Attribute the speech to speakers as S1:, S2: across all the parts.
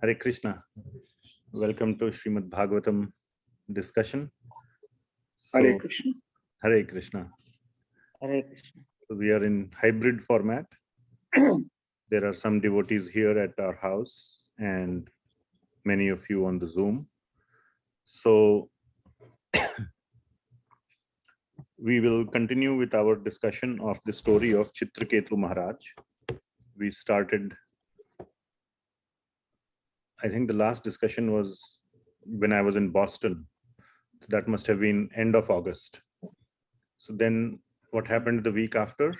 S1: Hare Krishna. Welcome to Srimad Bhagavatam discussion.
S2: Hare Krishna.
S1: Hare Krishna.
S2: Hare Krishna.
S1: So we are in hybrid format. There are some devotees here at our house and many of you on the Zoom. So we will continue with our discussion of the story of Chitraketu Maharaj. We started, I think the last discussion was when I was in Boston. That must have been end of August. So then what happened the week after?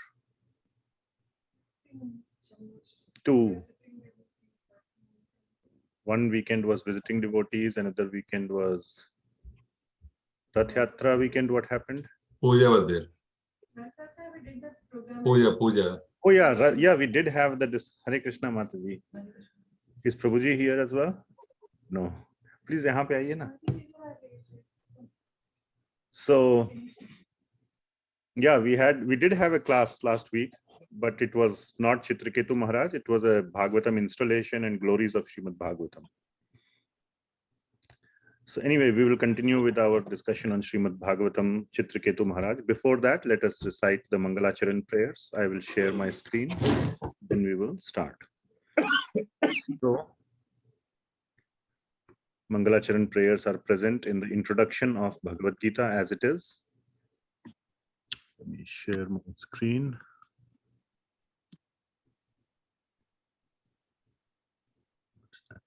S1: One weekend was visiting devotees, another weekend was Rath Yatra weekend. What happened?
S3: Puja was there. Puja.
S1: Oh yeah, we did have the Hare Krishna Mataji. Is Prabhuji here as well? No. Please, yahan pe aaiye na. So yeah, we did have a class last week, but it was not Chitraketu Maharaj. It was a Bhagavatam installation and glories of Srimad Bhagavatam. So anyway, we will continue with our discussion on Srimad Bhagavatam Chitraketu Maharaj. Before that, let us recite the Mangalacharan prayers. I will share my screen, then we will start. So, Mangalacharan prayers are present in the introduction of Bhagavad Gita as it is. Let me share my screen. What's that?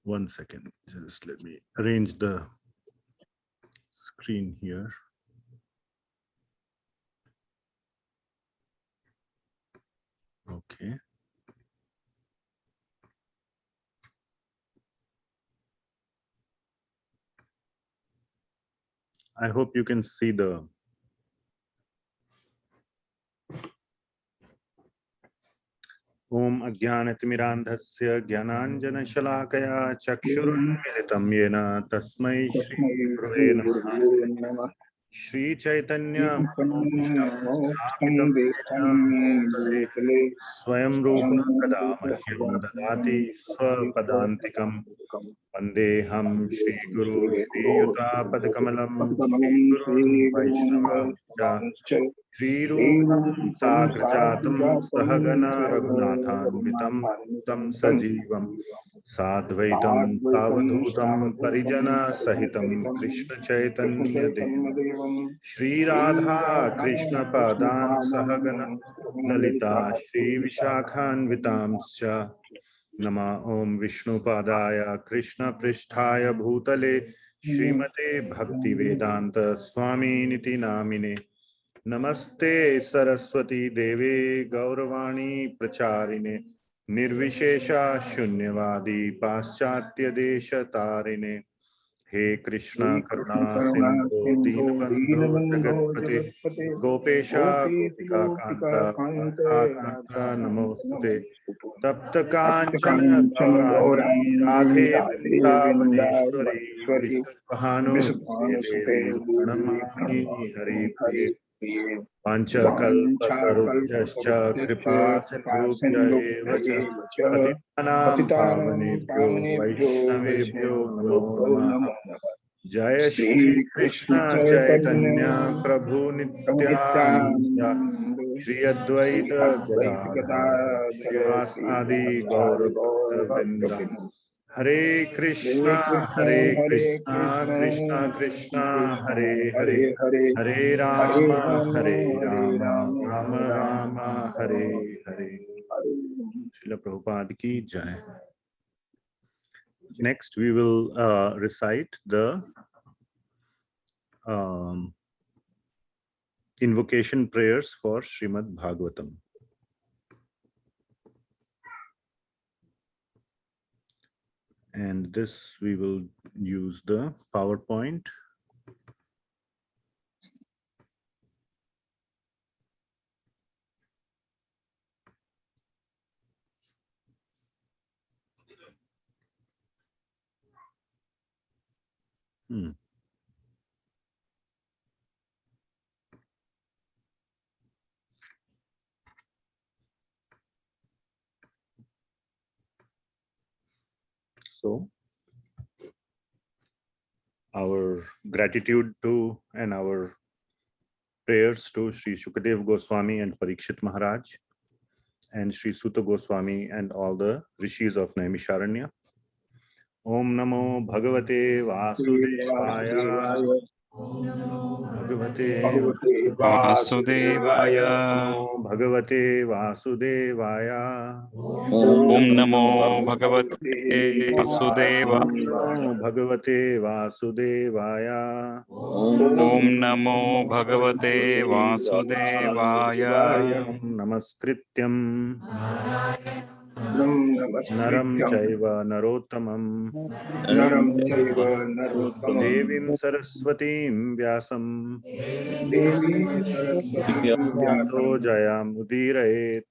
S1: One second, just let me arrange the screen here. Okay. I hope you can see the Om Ajnanatimirandhasya Jnananjanashalakaya Chakshurunmilitam Yena Tasmai Shri Gurave Namaha. Shri Chaitanya Swayam Rupa Kadamahyam Dadati Swapadantikam Vandeham Shri Guru Shri Yutapad Kamalam Shri Guru Vaishnava Shri Rupam Sagrajatam Sahagana Raghunathanvitam Tam Sajivam Sadvaitam Tavadhutam Parijana Sahitam Krishna Chaitanya Devam Shri Radha Krishna Padan Sahagana Lalita Shri Vishakhanvitamscha Nama Om Vishnu Padaya Krishna Pristhaya Bhutale Srimate Bhakti Vedanta Swami Niti Namine Namaste Saraswati Deve Gauravani Pracharine Nirvishesha Shunyavadi Paschatya Desha Tarine He Krishna Karuna Sindhu Dinabandhu Jagatpate Gopesha Gopika Kanta Kanta Namostute Tapta Kanchana Gaurani Radhe Vrindavaneshwari Vishnu Devi Pranamami Hari Priye Pancha Kalpatarubhyascha Kripa Sindhubhya Eva Cha Patitanam Pavanebhyo Vaishnavebhyo Namo Namaha Jaya Shri Krishna Chaitanya Prabhu Nityananda Shri Advaita Gadadhar Srivasadi Gaura Bhakta Hare Krishna Krishna Krishna Hare Hare Hare Rama Rama Rama Hare Hare. Srila Prabhupada ki jai. Next we will recite the invocation prayers for Srimad Bhagavatam. And this we will use the PowerPoint. Hmm. So, our gratitude to and our prayers to Sri Shukadev Goswami and Parikshit Maharaj and Sri Suta Goswami and all the rishis of Naimisharanya. Om Namo Bhagavate Vasudevaya. Bhagavate
S3: Vasudevaya.
S1: Namo Bhagavate Vasudevaya.
S3: Om Namo Bhagavate Vasudevaya.
S1: Namo Bhagavate Vasudevaya.
S3: Om Namo Bhagavate Vasudevaya.
S1: Namaskrityam Naram
S2: Namaskrityam
S1: Chaiva Narottamam
S2: Naram Chaiva Narottamam
S1: Devim Saraswatim Vyasam
S2: Devi Saraswati
S1: Tato
S2: Vyasam
S1: Jayam Udirayet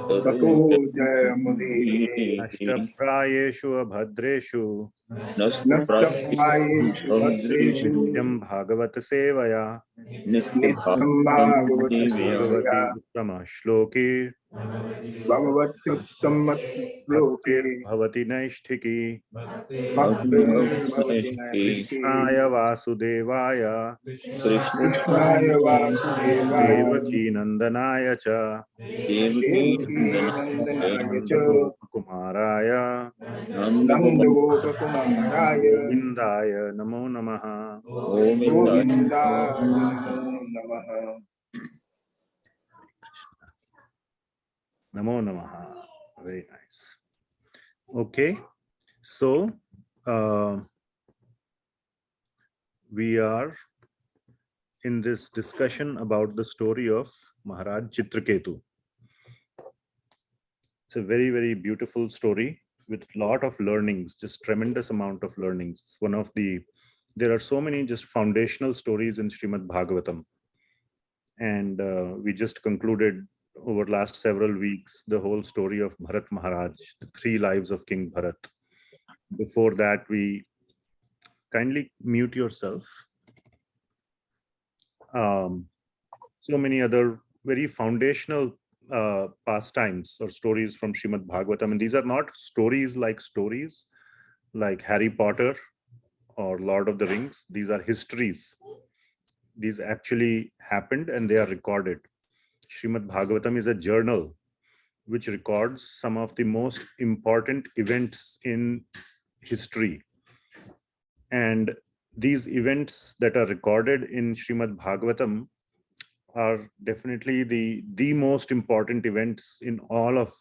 S2: Tato Jayamudire
S1: Ashtaprayeshu Abhadreshu
S2: Nastapayeshu Bhadreshu
S1: Nityam Bhagavat Sevaya
S2: Nityam Bhagavata
S1: Bhagavati
S2: Sevaya
S1: Uttama Shloki
S2: Bhagavatyuttamasya
S1: Bhaktir
S2: Loke
S1: Bhavati Naishtiki
S2: Bhaktir Bhavati Naistiki
S1: Krishnaya Vasudevaya
S2: Krishnaya Vasudevaya
S1: Devaki Nandanaya Cha
S2: Devaki Nandanaya Cha
S1: Kumaraya
S2: Nanda Gopakumaraya
S1: Govindaya Namo Namaha.
S2: Govindaya Namo Namaha.
S1: Namo Namaha. Very nice. Okay, so we are in this discussion about the story of Maharaja Chitraketu. It's a very, very beautiful story with a lot of learnings, just tremendous amount of learnings. It's one of the, there are so many just foundational stories in Srimad Bhagavatam. And we just concluded over last several weeks the whole story of Bharat Maharaj, the 3 lives of King Bharat. Before that, we kindly mute yourself. So many other very foundational pastimes or stories from Srimad Bhagavatam. And these are not stories like Harry Potter or Lord of the Rings. These are histories. These actually happened and they are recorded. Srimad Bhagavatam is a journal which records some of the most important events in history. And these events that are recorded in Srimad Bhagavatam are definitely the most important events in all of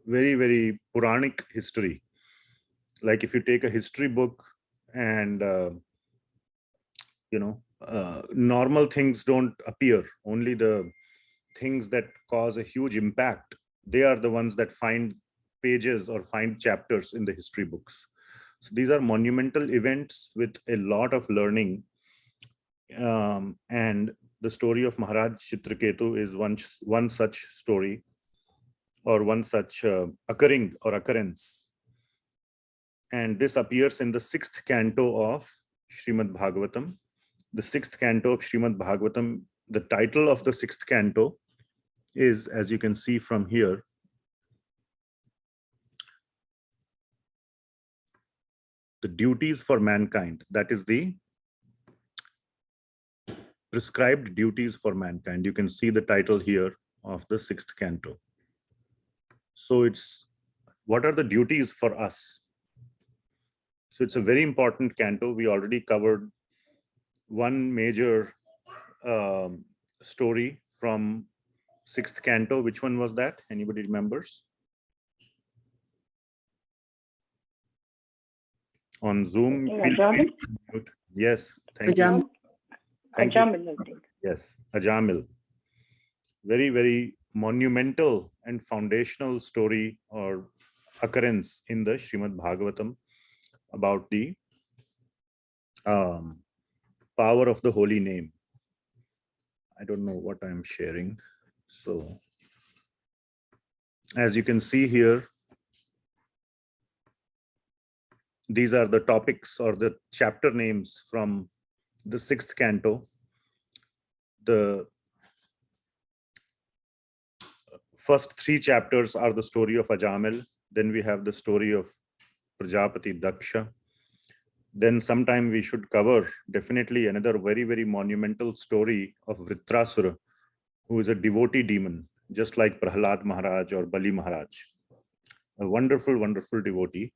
S1: very, very Puranic history. Like if you take a history book and, normal things don't appear, only the things that cause a huge impact, they are the ones that find pages or find chapters in the history books. So these are monumental events with a lot of learning. And the story of Maharaja Chitraketu is one such story or one such occurring or occurrence. And this appears in the 6th canto of Srimad Bhagavatam. The 6th canto of Srimad Bhagavatam, the title of the 6th canto is, as you can see from here, the duties for mankind. That is the prescribed duties for mankind. You can see the title here of the 6th canto. So it's, what are the duties for us? So it's a very important canto. We already covered one major story from 6th canto. Which one was that? Anybody remembers? On Zoom. Yes, thank you. Thank you. Yes, Ajamil. Very, very monumental and foundational story or occurrence in the Srimad Bhagavatam about the power of the holy name. I don't know what I'm sharing. So as you can see here, these are the topics or the chapter names from the 6th canto. The first 3 chapters are the story of Ajamil. Then we have the story of Prajapati Daksha. Then sometime we should cover definitely another very, very monumental story of Dhritrashtra, who is a devotee demon, just like Prahlad Maharaj or Bali Maharaj. A wonderful, wonderful devotee.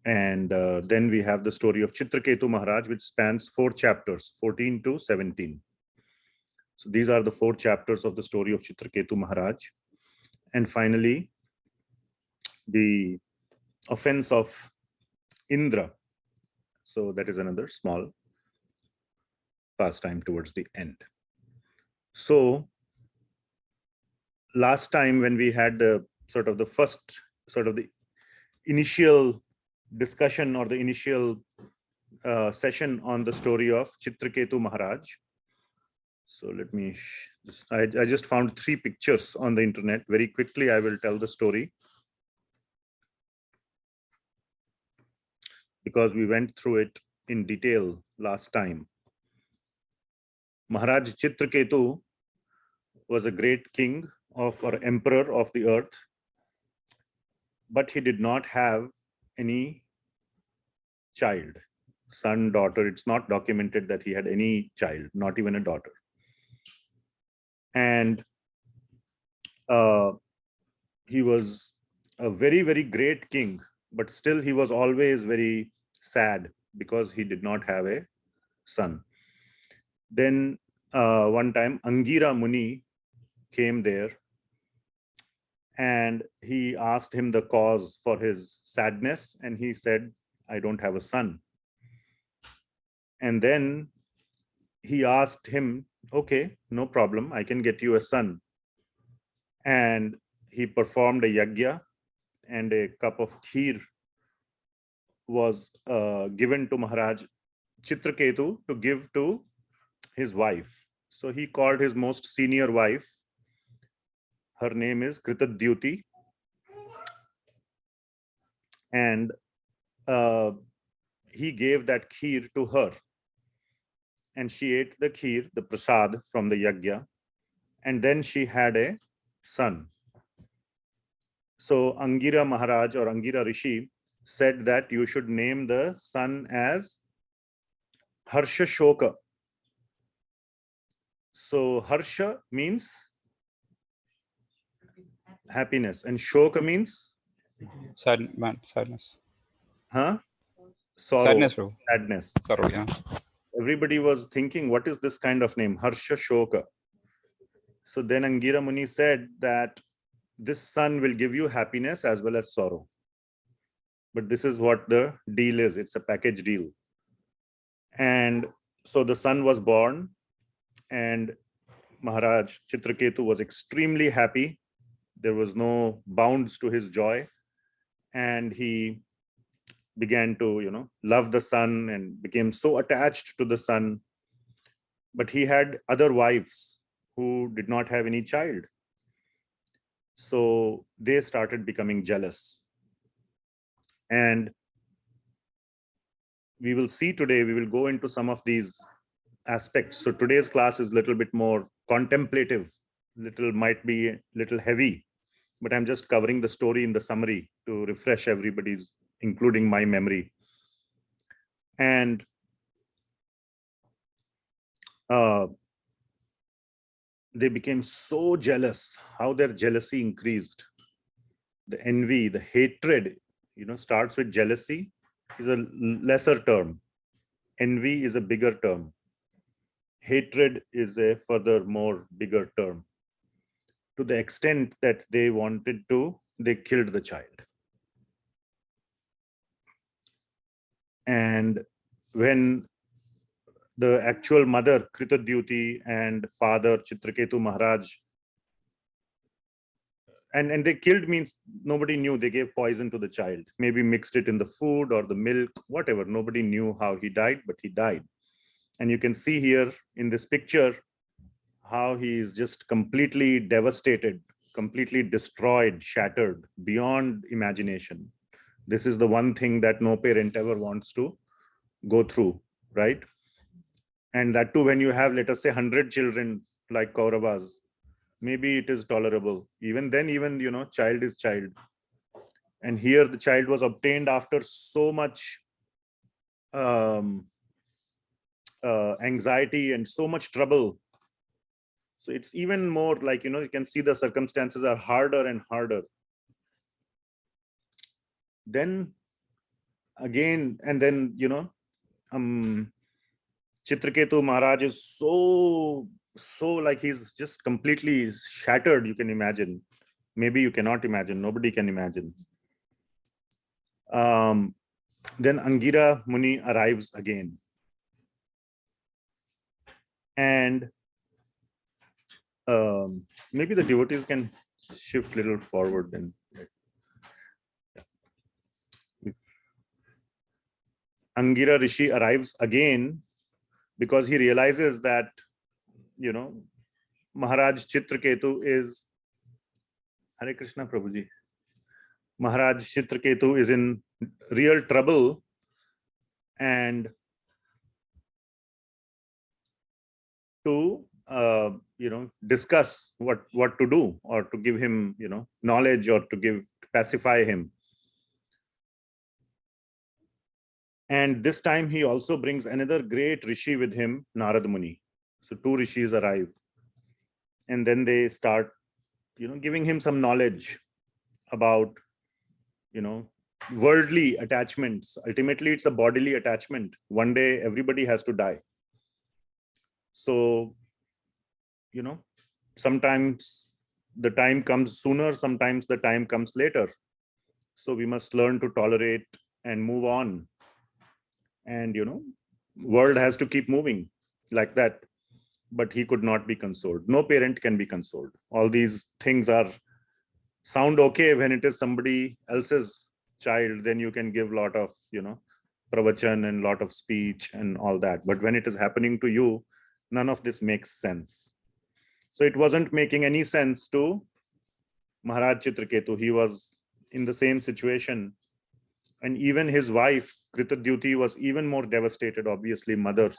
S1: And then we have the story of Chitraketu Maharaj, which spans 4 chapters, 14 to 17. So these are the 4 chapters of the story of Chitraketu Maharaj. And finally, the offense of Indra. So that is another small pastime towards the end. So last time when we had the the initial discussion or the initial session on the story of Chitraketu Maharaj. So let me, I just found 3 pictures on the internet. Very quickly, I will tell the story, because we went through it in detail last time. Maharaja Chitraketu was a great king or emperor of the earth, but he did not have any child, son, daughter. It's not documented that he had any child, not even a daughter. And he was a very, very great king, but still he was always very sad because he did not have a son. Then one time Angira Muni came there and he asked him the cause for his sadness, and he said, I don't have a son. And then he asked him, okay, no problem, I can get you a son. And he performed a yagya, and a cup of kheer was given to Maharaj Chitraketu to give to his wife. So he called his most senior wife. Her name is Kritadyuti. And he gave that kheer to her. And she ate the kheer, the prasad from the yagya. And then she had a son. So Angira Maharaj or Angira Rishi said that you should name the son as Harsha Shoka. So Harsha means happiness, and Shoka means
S3: Sadness.
S1: sorrow,
S3: Sadness, bro.
S1: sadness.
S3: Sorrow, yeah.
S1: Everybody was thinking, what is this kind of name, Harsha Shoka? So then Angira Muni said that this son will give you happiness as well as sorrow. But this is what the deal is. It's a package deal. And so the son was born, and Maharaj Chitraketu was extremely happy. There was no bounds to his joy. And he began to, love the son and became so attached to the son. But he had other wives who did not have any child. So they started becoming jealous. And we will see today, we will go into some of these aspects. So today's class is a little bit more contemplative, might be a little heavy, but I'm just covering the story in the summary to refresh everybody's, including my memory. And they became so jealous, how their jealousy increased. The envy, the hatred, starts with jealousy, is a lesser term. Envy is a bigger term. Hatred is a further more bigger term. To the extent that they killed the child. And when the actual mother, Kritadyuti, and father, Chitraketu Maharaj, and they killed means nobody knew. They gave poison to the child, maybe mixed it in the food or the milk, whatever. Nobody knew how he died, but he died. And you can see here in this picture how he is just completely devastated, completely destroyed, shattered beyond imagination. This is the one thing that no parent ever wants to go through, right? And that too, when you have, let us say, 100 children like Kauravas, maybe it is tolerable. Even then, child is child. And here the child was obtained after so much anxiety and so much trouble. So it's even more like, you can see the circumstances are harder and harder. Then again, and then, Chitraketu Maharaj is so like he's just completely shattered, you can imagine. Maybe you cannot imagine, nobody can imagine. Then Angira Muni arrives again. And maybe the devotees can shift a little forward then. Angira Rishi arrives again because he realizes that, Maharaj Chitraketu is, Hare Krishna Prabhuji, Maharaj Chitraketu is in real trouble, and to discuss what to do, or to give him knowledge, or to pacify him. And this time he also brings another great rishi with him, Narad Muni. So two rishis arrive, and then they start giving him some knowledge about worldly attachments. Ultimately it's a bodily attachment. One day everybody has to die. So sometimes the time comes sooner, sometimes the time comes later. So we must learn to tolerate and move on. And world has to keep moving like that. But he could not be consoled. No parent can be consoled. All these things sound okay when it is somebody else's child. Then you can give lot of pravachan and lot of speech and all that. But when it is happening to you, none of this makes sense. So it wasn't making any sense to Maharaj Chitraketu. He was in the same situation. And even his wife, Kritadyuti, was even more devastated, obviously, mothers.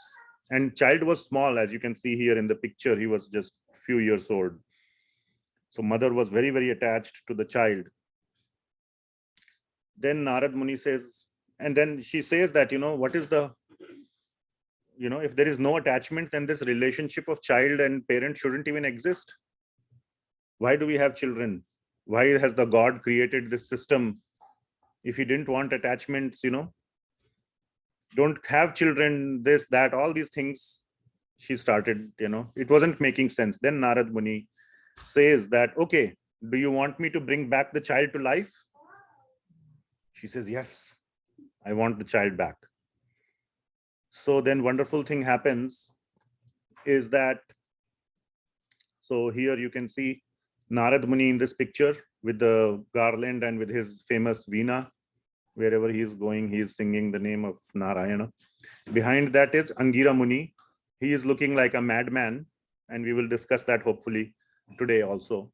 S1: And child was small, as you can see here in the picture. He was just a few years old. So mother was very, very attached to the child. Then Narad Muni says, and then she says that, what is the, if there is no attachment, then this relationship of child and parent shouldn't even exist. Why do we have children? Why has the God created this system? If he didn't want attachments, don't have children, this, that, all these things. She started, it wasn't making sense. Then Narad Muni says that, okay, do you want me to bring back the child to life? She says, yes, I want the child back. So then wonderful thing happens is that, so here you can see Narad Muni in this picture with the garland and with his famous veena. Wherever he is going, he is singing the name of Narayana. Behind that is Angira Muni. He is looking like a madman, and we will discuss that hopefully today also.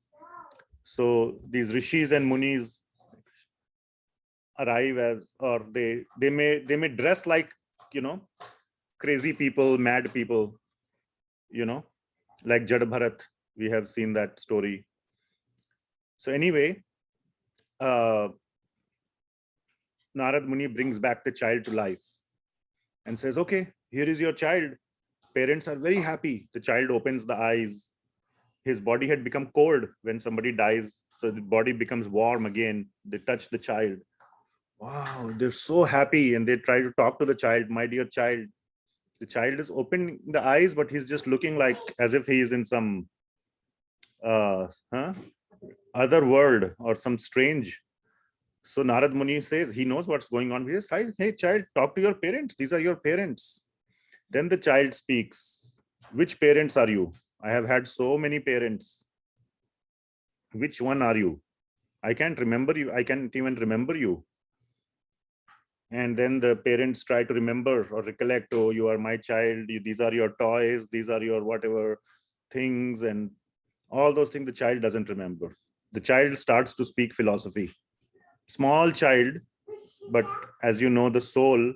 S1: So these rishis and munis arrive as, or they may dress like crazy people, mad people, like Jad Bharat. We have seen that story. So anyway, Narad Muni brings back the child to life and says, okay, here is your child. Parents are very happy. The child opens the eyes. His body had become cold when somebody dies. So the body becomes warm again. They touch the child. Wow, they're so happy. And they try to talk to the child, my dear child. The child is opening the eyes, but he's just looking like as if he is in some other world or some strange. So Narad Muni says he knows what's going on. He says, hey child, talk to your parents. These are your parents. Then the child speaks. Which parents are you? I have had so many parents. Which one are you? I can't remember you. I can't even remember you. And then the parents try to remember or recollect, oh, you are my child. These are your toys. These are your whatever things, and all those things the child doesn't remember. The child starts to speak philosophy. Small child but as you know, the soul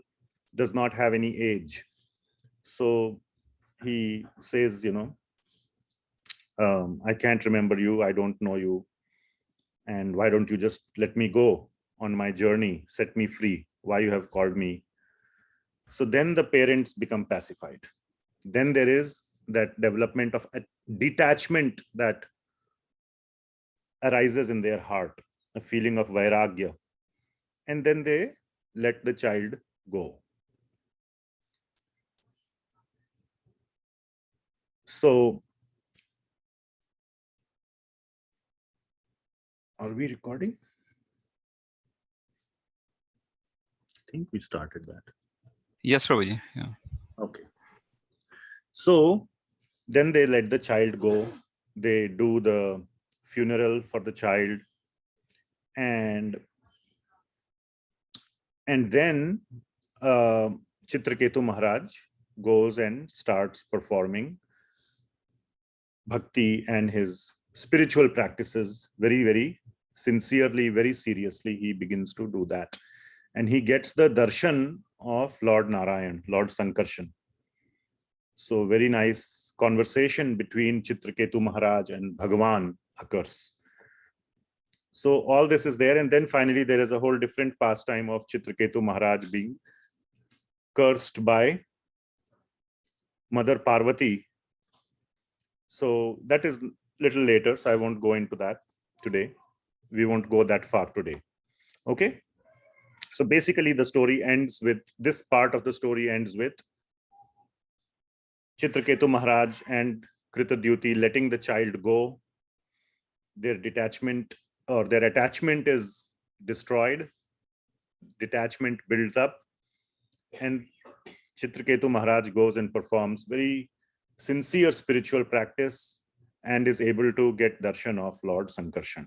S1: does not have any age. So he says, I can't remember you, I don't know you, and why don't you just let me go on my journey, set me free, why you have called me. So then the parents become pacified. Then there is that development of a detachment that arises in their heart, a feeling of vairagya, and then they let the child go. So are we recording? I think we started that.
S3: Yes, Prabhuji. Yeah.
S1: Okay. So then they let the child go. They do the funeral for the child, and then Chitraketu Maharaj goes and starts performing bhakti and his spiritual practices very, very sincerely, very seriously. He begins to do that, and he gets the darshan of Lord Narayan, Lord Sankarshan. So very nice conversation between Chitraketu Maharaj and Bhagavan occurs. So all this is there, and then finally there is a whole different pastime of Chitraketu Maharaj being cursed by Mother Parvati. So that is little later, so I won't go into that today. We won't go that far today. Okay. So basically the story ends with, this part of the story ends with Chitraketu Maharaj and Kritadyuti letting the child go. Their detachment or their attachment is destroyed. Detachment builds up, and Chitraketu Maharaj goes and performs very sincere spiritual practice and is able to get darshan of Lord Sankarshan.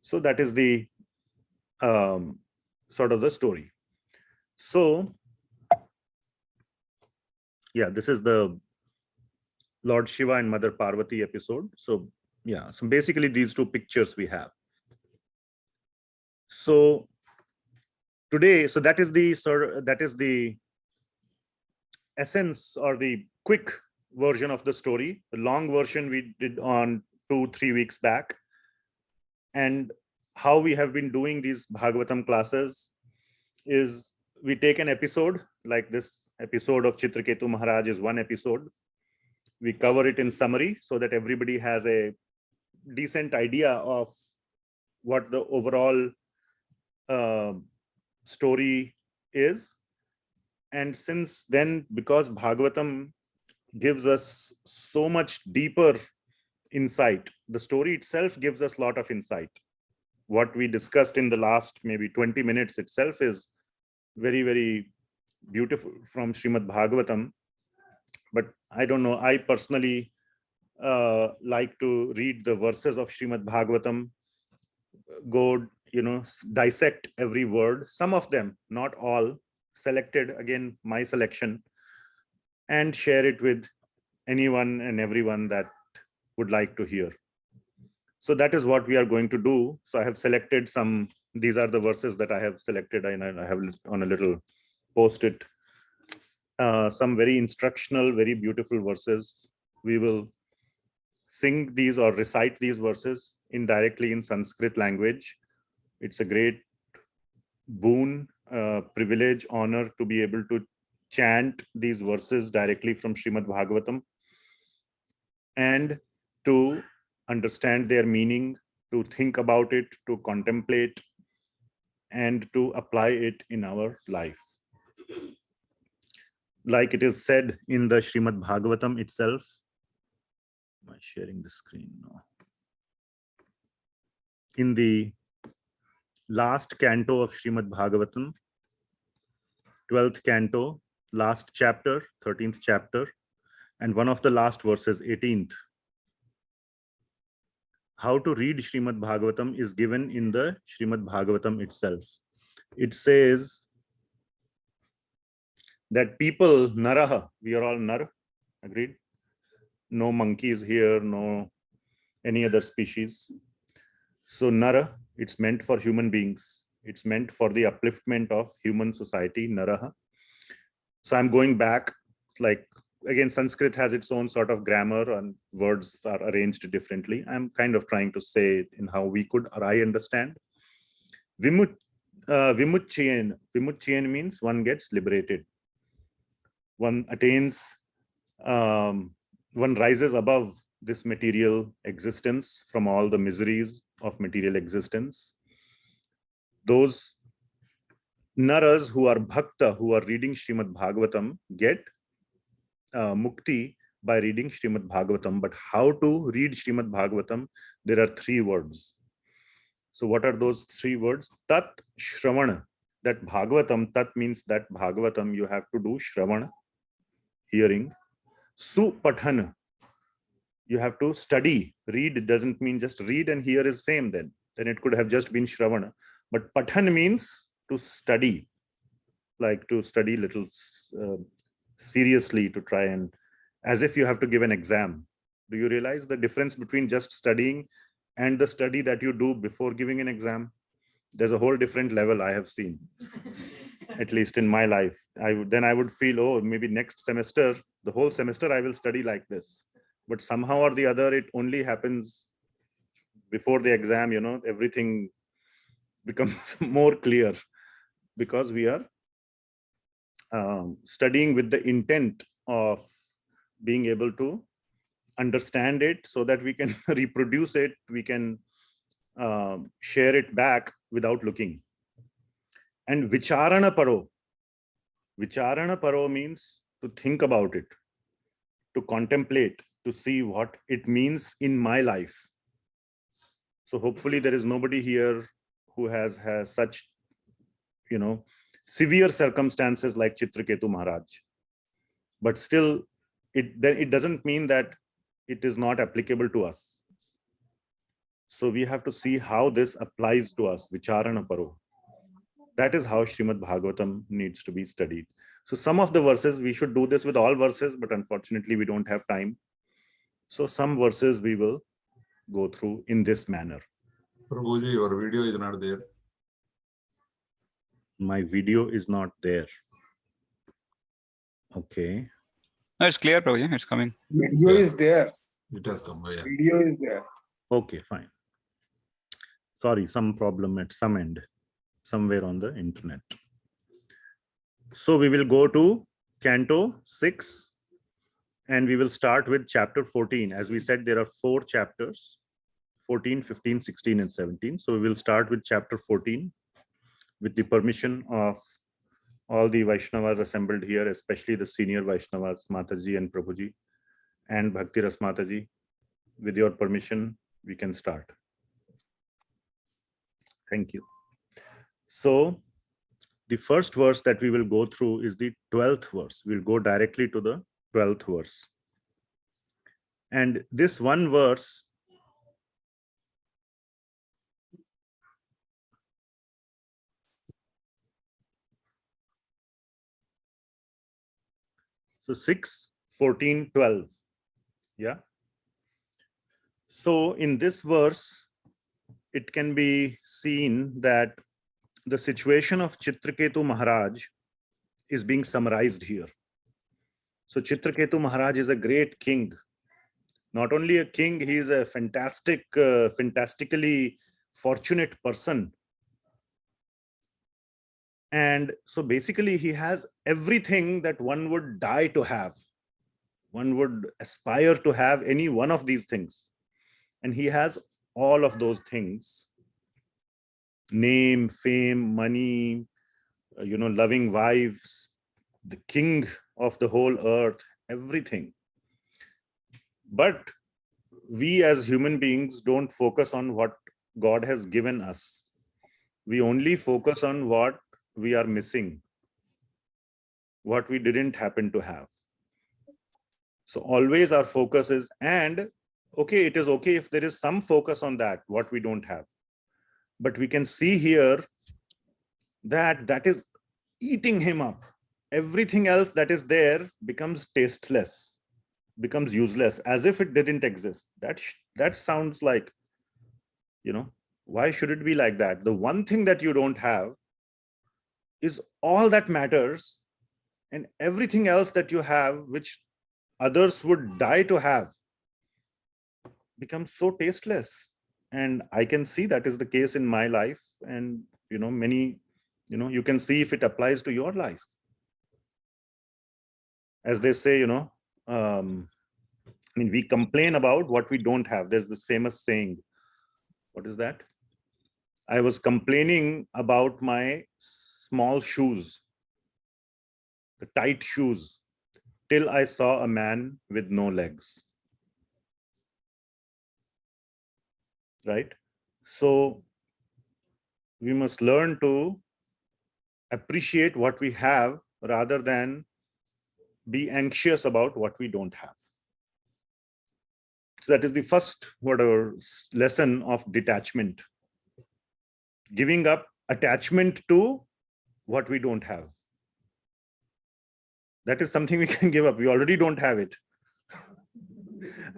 S1: So that is the sort of the story. So yeah, this is the Lord Shiva and Mother Parvati episode. So yeah, so basically these two pictures we have. So today, so that is the essence or the quick version of the story. The long version we did on 2-3 weeks back. And how we have been doing these Bhagavatam classes is we take an episode, like this episode of Chitraketu Maharaj is one episode. We cover it in summary so that everybody has a decent idea of what the overall story is. And since then, because Bhagavatam gives us so much deeper insight, the story itself gives us a lot of insight. What we discussed in the last maybe 20 minutes itself is very, very beautiful from Srimad Bhagavatam. But I don't know, I personally like to read the verses of Srimad Bhagavatam, go, dissect every word, some of them, not all, selected, again, my selection, and share it with anyone and everyone that would like to hear. So that is what we are going to do. So I have selected some, these are the verses that I have selected, and I have on a little post-it, some very instructional, very beautiful verses. We will sing these or recite these verses indirectly in Sanskrit language. It's a great boon, privilege, honor to be able to chant these verses directly from Srimad Bhagavatam and to understand their meaning, to think about it, to contemplate, and to apply it in our life. Like it is said in the Srimad Bhagavatam itself. Am I sharing the screen now? In the last canto of Srimad Bhagavatam, 12th canto, last chapter, 13th chapter, and one of the last verses, 18th. How to read Srimad Bhagavatam is given in the Srimad Bhagavatam itself. It says that people, Naraha, we are all Nar, agreed? No monkeys here, no any other species. So Nara, it's meant for human beings. It's meant for the upliftment of human society, Naraha. So I'm going back, like, again, Sanskrit has its own sort of grammar and words are arranged differently. I'm kind of trying to say it in how we could, or I understand. Vimuchyan. Vimuchyan means one gets liberated. One attains, one rises above this material existence from all the miseries of material existence. Those naras who are bhakta, who are reading Srimad Bhagavatam, get mukti by reading Srimad Bhagavatam. But how to read Srimad Bhagavatam? There are 3 words. So what are those 3 words? Tat Shravana. That Bhagavatam, Tat means that Bhagavatam you have to do Shravana, hearing. Supathan, you have to study. Read doesn't mean just read and hear is same then. Then it could have just been Shravana. But Pathan means to study, like to study little seriously, to try and, as if you have to give an exam. Do you realize the difference between just studying and the study that you do before giving an exam? There's a whole different level I have seen, at least in my life. I would feel, oh, maybe next semester, the whole semester I will study like this. But somehow or the other, it only happens before the exam, you know, everything becomes more clear because we are studying with the intent of being able to understand it so that we can reproduce it, we can share it back without looking. And vicharana paro. Vicharana paro means to think about it, to contemplate, to see what it means in my life. So hopefully there is nobody here who has such, you know, severe circumstances like Chitraketu Maharaj. But still, it doesn't mean that it is not applicable to us. So we have to see how this applies to us, vicharana paro. That is how Srimad Bhagavatam needs to be studied. So some of the verses, we should do this with all verses, but unfortunately we don't have time. So some verses we will go through in this manner.
S4: Prabhuji, your video is not there.
S1: My video is not there. Okay.
S3: No, it's clear, Prabhuji. It's coming.
S2: Video is there.
S4: It has come. Yeah.
S2: Video is there.
S1: Okay, fine. Sorry, some problem at some end, somewhere on the internet. So we will go to Canto 6 and we will start with chapter 14. As we said, there are 4 chapters, 14, 15, 16, and 17. So we will start with chapter 14 with the permission of all the Vaishnavas assembled here, especially the senior Vaishnavas, Mataji and Prabhuji, and Bhakti Ras Mataji. With your permission, we can start. Thank you. So the first verse that we will go through is the 12th verse. We'll go directly to the 12th verse. And this one verse so 6, 14, 12. Yeah. So in this verse, it can be seen that the situation of Chitraketu Maharaj is being summarized here. So Chitraketu Maharaj is a great king. Not only a king, he is a fantastically fortunate person. And so basically he has everything that one would die to have. One would aspire to have any one of these things. And he has all of those things: name, fame, money, loving wives, the king of the whole earth, everything. But we as human beings don't focus on what God has given us. We only focus on what we are missing, what we didn't happen to have. So always our focus is, and okay, it is okay if there is some focus on that, what we don't have. But we can see here that that is eating him up. Everything else that is there becomes tasteless, becomes useless, as if it didn't exist. That sounds like, Why should it be like that? The one thing that you don't have is all that matters, and everything else that you have, which others would die to have, becomes so tasteless. And I can see that is the case in my life, and many, you can see if it applies to your life. As they say, we complain about what we don't have. There's this famous saying. What is that? I was complaining about my small shoes, the tight shoes, till I saw a man with no legs. Right? So we must learn to appreciate what we have rather than be anxious about what we don't have. So that is the first lesson of detachment. Giving up attachment to what we don't have. That is something we can give up. We already don't have it.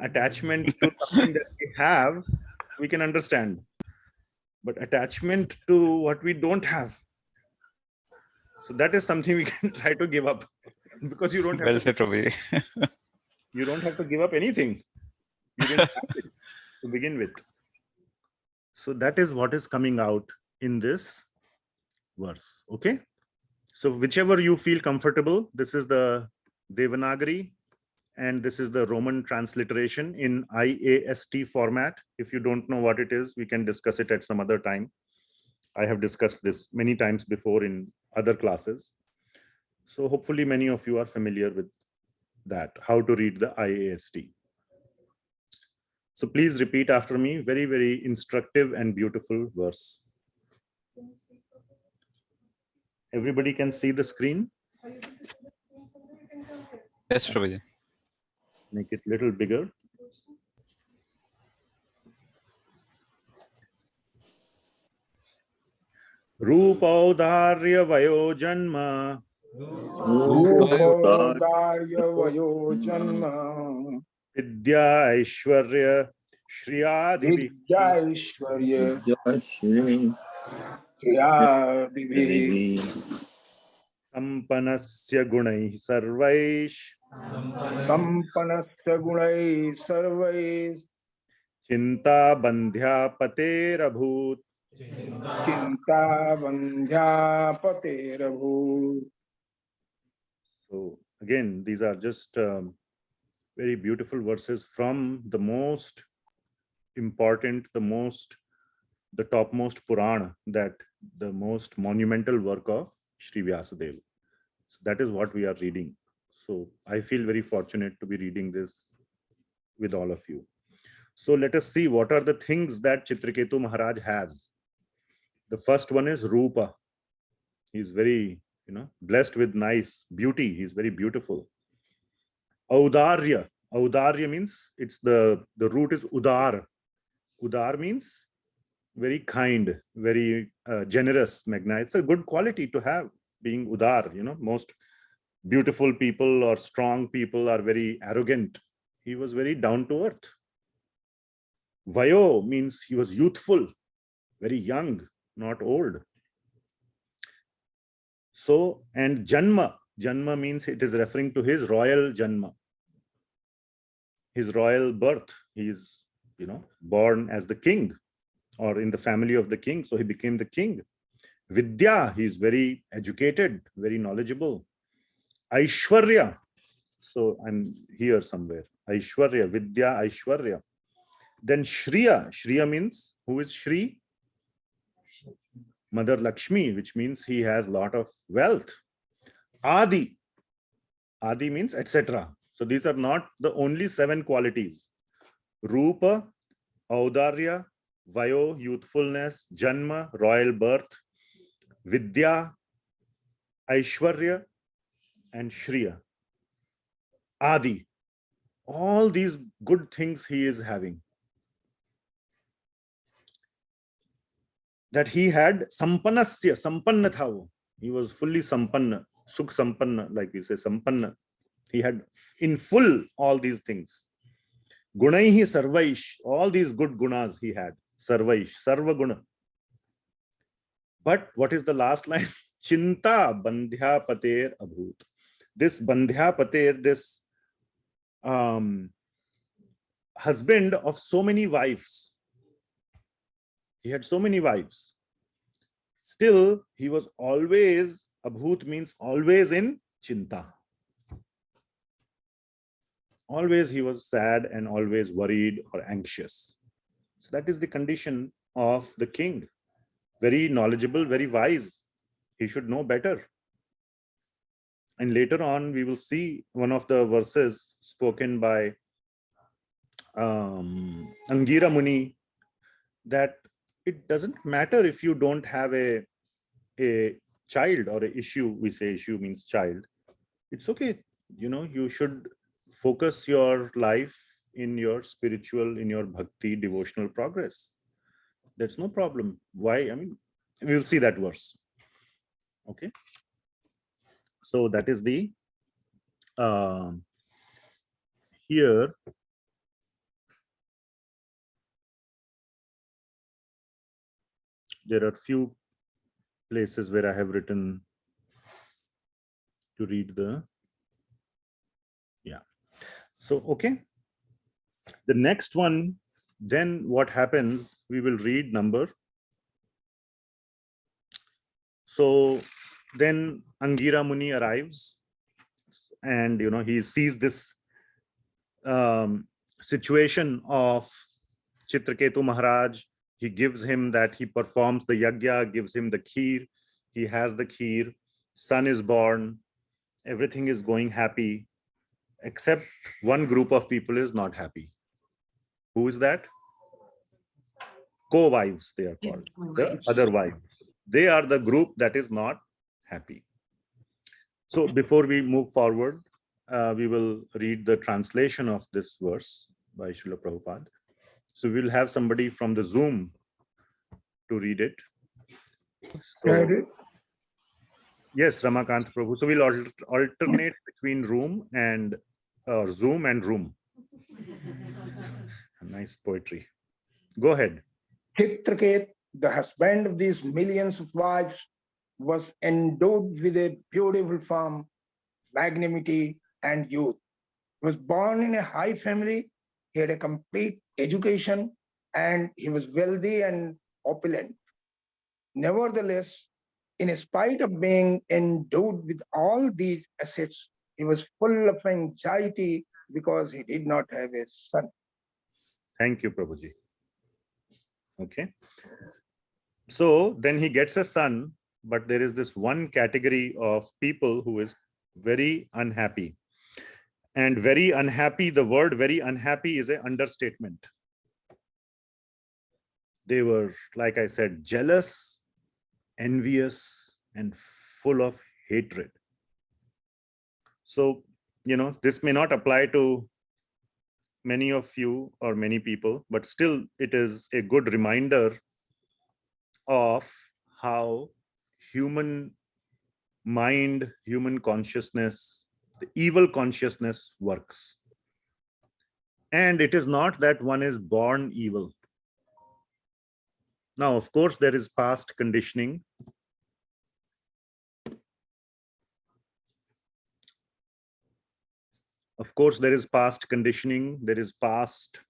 S1: Attachment to something that we have, we can understand. But attachment to what we don't have, so that is something we can try to give up, because you don't have
S3: Well said, Prabhuji.
S1: You don't have to give up anything. You didn't have it to begin with. So that is what is coming out in this verse. Okay. So whichever you feel comfortable, this is the Devanagari and this is the Roman transliteration in IAST format. If you don't know what it is, we can discuss it at some other time. I have discussed this many times before in other classes. So hopefully many of you are familiar with that, how to read the IAST. So please repeat after me. Very, very instructive and beautiful verse. Everybody can see the screen?
S3: Yes, Prabhuji.
S1: Make it a little bigger. Rupaudarya vayo janma
S2: Rupaudarya vayo janma
S1: Vidya Aishwarya Shriyadibhi
S2: Vidyaishwarya Sriyadibhi
S1: Sampanasya Gunai Sarvaish
S2: Sampanasya gunai sarvais
S1: Chinta Bandhya Paterabhut.
S2: Chinta bandhya paterabhu.
S1: So again, these are just very beautiful verses from the most important, the topmost Purana, that the most monumental work of Sri Vyasadeva. So that is what we are reading. So I feel very fortunate to be reading this with all of you. So let us see what are the things that Chitraketu Maharaj has. The first one is Rupa. He is very, blessed with nice beauty. He is very beautiful. Audarya. Audarya means it's the root is Udar. Udar means very kind, very generous, magnanimous. It's a good quality to have, being Udar. Most beautiful people or strong people are very arrogant. He was very down to earth. Vayo means he was youthful, very young, not old. So, and Janma. Janma means it is referring to his royal Janma, his royal birth. He is, born as the king or in the family of the king. So he became the king. Vidya, he is very educated, very knowledgeable. Aishwarya. So I'm here somewhere. Aishwarya, Vidya, Aishwarya. Then Shriya. Shriya means, who is Shri? Mother Lakshmi, which means he has a lot of wealth. Adi. Adi means etc. So these are not the only 7 qualities. Rupa, Audarya, Vayo, youthfulness, Janma, royal birth, Vidya, Aishwarya, and Shriya. Adi. All these good things he is having. That he had Sampanasya, Sampanna tha. He was fully Sampanna, Sukh Sampanna, like we say, Sampanna. He had in full all these things. Gunaihi Sarvaish, all these good gunas he had. Sarvaish, Sarva Guna. But what is the last line? Chinta Bandhya Pater Abhut. This Bandhya Pater, this husband of so many wives. He had so many wives. Still, he was always, Abhut means always in Chinta. Always he was sad and always worried or anxious. So that is the condition of the king. Very knowledgeable, very wise. He should know better. And later on, we will see one of the verses spoken by Angira Muni, that it doesn't matter if you don't have a child or an issue. We say issue means child. It's okay. You should focus your life in your spiritual, in your bhakti, devotional progress. That's no problem. Why? I mean, we'll see that verse. Okay. So that is the here. There are few places where I have written to read the, yeah. So, okay. The next one, then what happens, we will read number. So then Angira Muni arrives, and he sees this situation of Chitraketu Maharaj. He gives him that, he performs the yagya, gives him the kheer. He has the kheer, son is born, everything is going happy, except one group of people is not happy. Who is that? Co-wives, they are called. The other wives. They are the group that is not happy. So before we move forward, we will read the translation of this verse by Srila Prabhupada. So we'll have somebody from the Zoom to read it. So, yes, Ramakant Prabhu. So we'll alternate between room and Zoom and room. Nice poetry. Go ahead.
S2: Chitraketu, the husband of these millions of wives, was endowed with a beautiful form, magnanimity, and youth. He was born in a high family. He had a complete education, and he was wealthy and opulent. Nevertheless, in spite of being endowed with all these assets, he was full of anxiety because he did not have a son.
S1: Thank you, Prabhuji. Okay. So then he gets a son, but there is this one category of people who is very unhappy. And very unhappy, the word very unhappy is an understatement. They were, like I said, jealous, envious, and full of hatred. So, this may not apply to many of you or many people, but still it is a good reminder of how human mind, human consciousness, the evil consciousness works. And it is not that one is born evil. Now, of course, there is past conditioning. Of course, there is past conditioning, there is past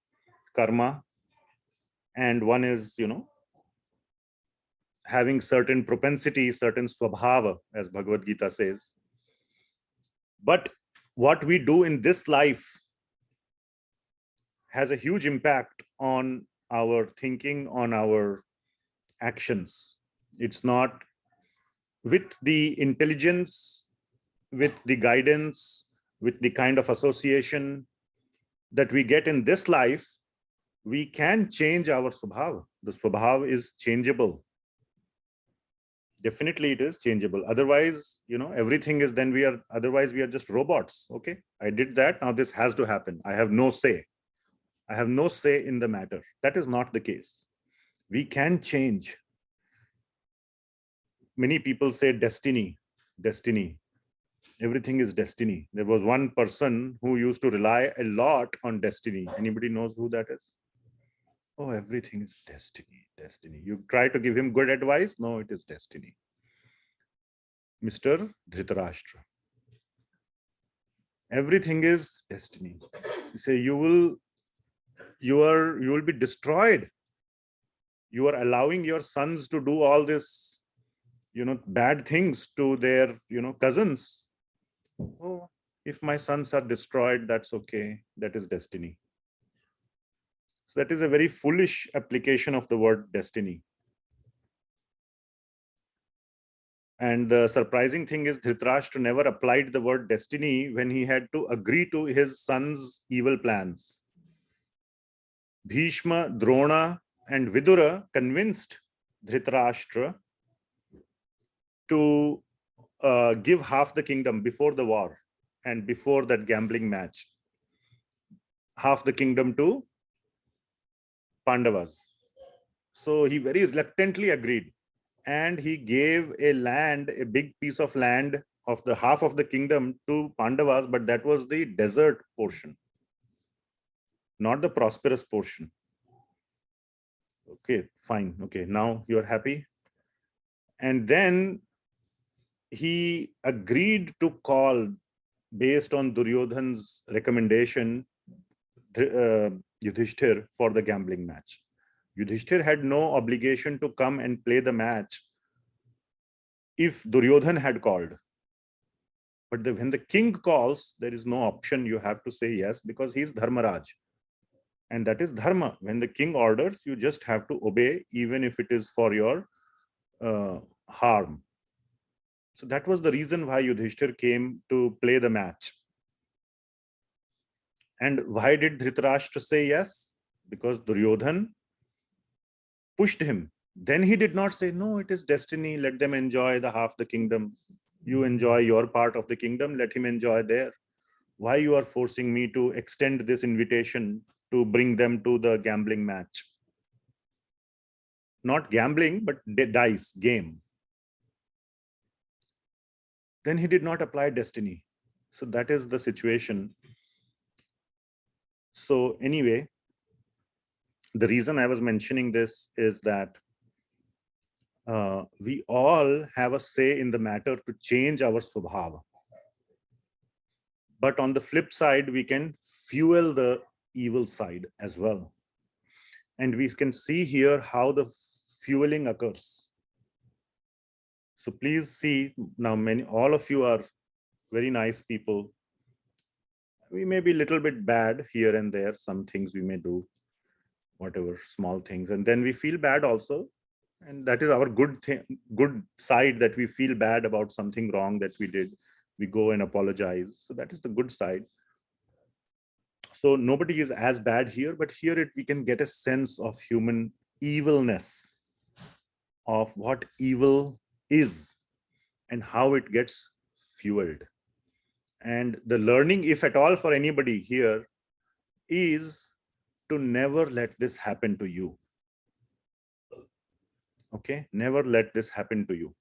S1: karma, and one is, having certain propensity, certain swabhava, as Bhagavad Gita says. But what we do in this life has a huge impact on our thinking, on our actions. It's not with the intelligence, with the guidance, with the kind of association that we get in this life, we can change our swabhava. The swabhava is changeable. Definitely it is changeable. Otherwise, everything is, then otherwise we are just robots. Okay, I did that, now this has to happen. I have no say. I have no say in the matter. That is not the case. We can change. Many people say destiny. Everything is destiny. There was one person who used to rely a lot on destiny. Anybody knows who that is? Oh, everything is destiny, destiny. You try to give him good advice. No, it is destiny. Mr. Dhritrashtra. Everything is destiny. You say you will be destroyed. You are allowing your sons to do all this, bad things to their, cousins. Oh, if my sons are destroyed, that's okay. That is destiny. So that is a very foolish application of the word destiny. And the surprising thing is Dhritrashtra never applied the word destiny when he had to agree to his son's evil plans. Bhishma, Drona, and Vidura convinced Dhritarashtra to give half the kingdom before the war and before that gambling match. Half the kingdom to Pandavas. So he very reluctantly agreed. And he gave a big piece of land of the half of the kingdom to Pandavas, but that was the desert portion, not the prosperous portion. Okay, fine. Okay, now you're happy. And then he agreed to call, based on Duryodhan's recommendation, Yudhishthir for the gambling match. Yudhishthir had no obligation to come and play the match if Duryodhan had called. But when the king calls, there is no option. You have to say yes, because he's Dharmaraj. And that is dharma. When the king orders, you just have to obey, even if it is for your harm. So that was the reason why Yudhishthir came to play the match. And why did Dhritarashtra say yes? Because Duryodhan pushed him. Then he did not say, no, it is destiny. Let them enjoy the half the kingdom. You enjoy your part of the kingdom. Let him enjoy there. Why you are forcing me to extend this invitation to bring them to the gambling match? Not gambling, but dice, game. Then he did not apply destiny. So that is the situation. So anyway, the reason I was mentioning this is that we all have a say in the matter to change our Subhava. But on the flip side, we can fuel the evil side as well. And we can see here how the fueling occurs. So please see, now all of you are very nice people. We may be a little bit bad here and there. Some things we may do, whatever, small things. And then we feel bad also. And that is our good side, that we feel bad about something wrong that we did. We go and apologize. So that is the good side. So nobody is as bad here, but here we can get a sense of human evilness, of what evil is and how it gets fueled. And the learning, if at all, for anybody here is to never let this happen to you. Okay, never let this happen to you.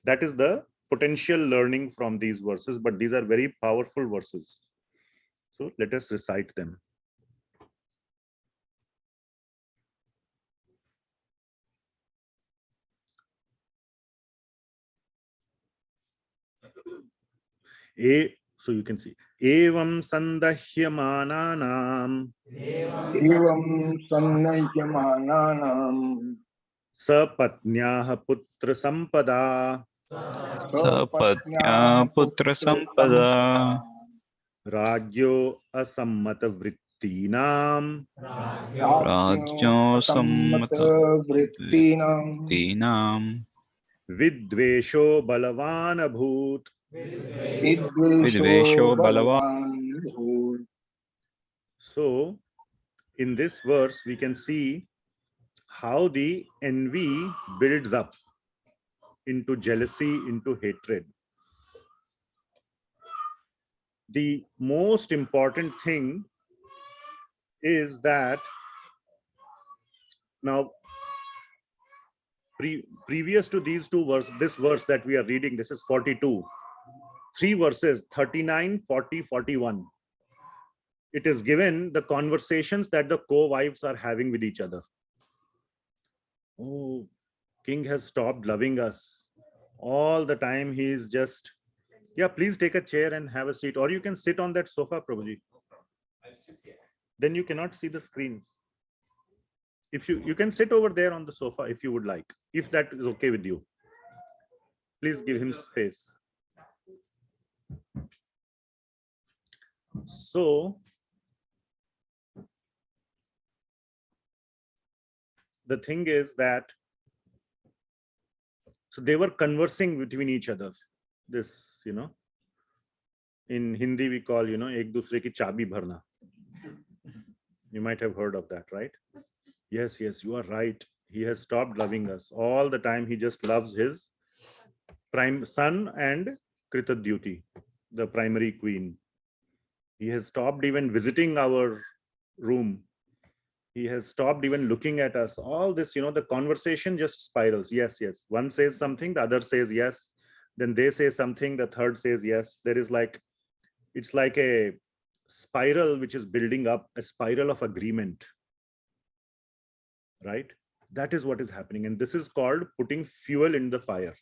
S1: That is the potential learning from these verses, but these are very powerful verses. So let us recite them. So you can see, Evam Sandahyamananam
S2: Evam Sannayyamananam
S1: Sapatnyaha Putra Sampada
S3: Sapatnya putra sampada
S1: Rajyo Asammata Vrittinam
S3: Rajyo sammata
S2: Vrittinam
S3: Vrittinam
S1: Vidvesho Balavan Abhut.
S3: Vidvesho balavan.
S1: So in this verse, we can see how the envy builds up into jealousy, into hatred. The most important thing is that now, previous to these two verses, this verse that we are reading, this is 42, 3 verses, 39, 40, 41. it is given the conversations that the co-wives are having with each other. Oh, king has stopped loving us. All the time he is just, yeah, please take a chair and have a seat, or you can sit on that sofa, Prabhuji. Then you cannot see the screen. If you can sit over there on the sofa if you would like, if that is okay with you. Please give him space. So the thing is that, so they were conversing between each other. This, in Hindi we call, ek dusre ki chabi bharna. You might have heard of that, right? Yes, you are right. He has stopped loving us. All the time he just loves his prime son and Kritadyuti, the primary queen. He has stopped even visiting our room. He has stopped even looking at us. All this, the conversation just spirals. Yes. One says something, the other says yes. Then they say something, the third says yes. There is it's like a spiral which is building up, a spiral of agreement. Right? That is what is happening. And this is called putting fuel in the fire.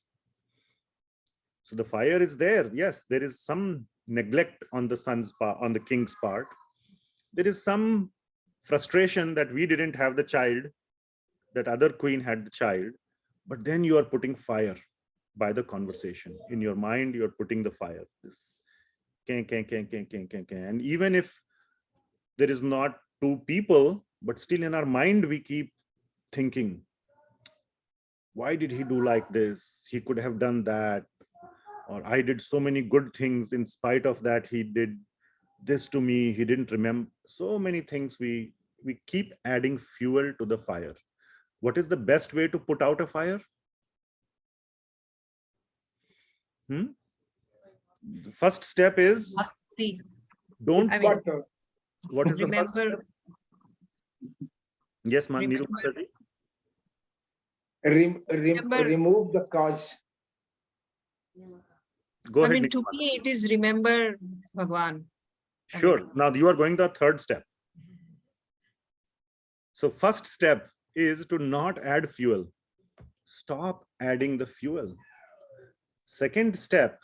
S1: So the fire is there. Yes, there is some neglect on the son's part, on the king's part. There is some frustration that we didn't have the child, that other queen had the child. But then you are putting fire by the conversation. In your mind, you are putting the fire. This and even if there is not two people, but still in our mind we keep thinking, why did he do like this? He could have done that. Or I did so many good things. In spite of that, he did this to me. He didn't remember. So many things. We keep adding fuel to the fire. What is the best way to put out a fire? The first step is
S5: Bhakti.
S1: don't.
S5: I mean,
S1: what is the first step?
S5: remember,
S1: Yes, Niru
S5: remember-
S1: Mataji.
S5: Remember-
S2: Remove the cause.
S1: Go
S5: I
S1: ahead.
S5: mean,
S1: Niru
S5: to
S1: Mataji.
S5: me, it is remember Bhagwan.
S1: Sure. Now you are going to the third step. So first step is to not add fuel. Stop adding the fuel. Second step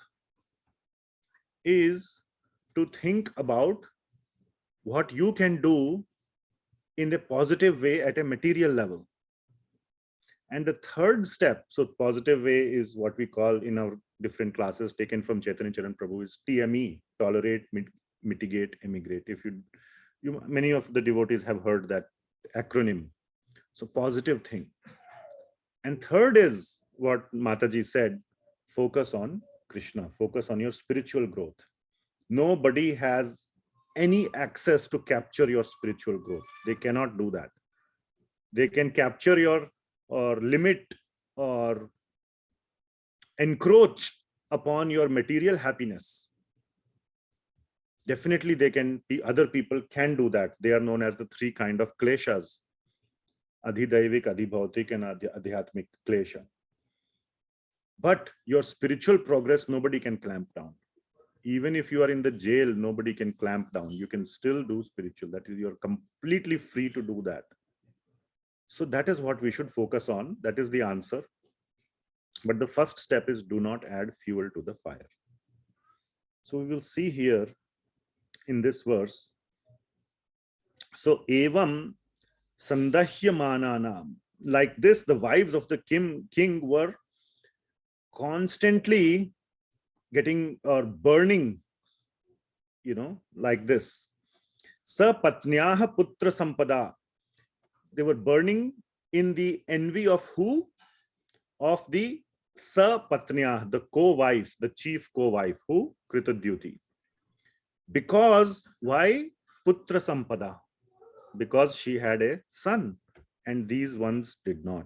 S1: is to think about what you can do in a positive way at a material level. And the third step, so positive way is what we call in our different classes taken from Chaitanya Charan Prabhu, is TME, tolerate, mitigate, emigrate. If you many of the devotees have heard that acronym. So positive thing. And third is what Mataji said, focus on Krishna, focus on your spiritual growth. Nobody has any access to capture your spiritual growth. They cannot do that. They can capture your or limit or encroach upon your material happiness. Definitely they can, other people can do that. They are known as the three kind of kleshas: adhidaivik, adhibhautik, and adhyatmik klesha. But your spiritual progress, nobody can clamp down. Even if you are in the jail, nobody can clamp down. You can still do spiritual. That is, you're completely free to do that. So that is what we should focus on. That is the answer. But the first step is do not add fuel to the fire. So we will see here in this verse. So evam sandahyamananam. Like this, the wives of the king were constantly getting or burning, like this. Sapatnyaha putra sampada. They were burning in the envy of who? Of the sapatnya, the co-wife, the chief co-wife, who? Kritadyuti. Because, why? Putra sampada. Because she had a son and these ones did not.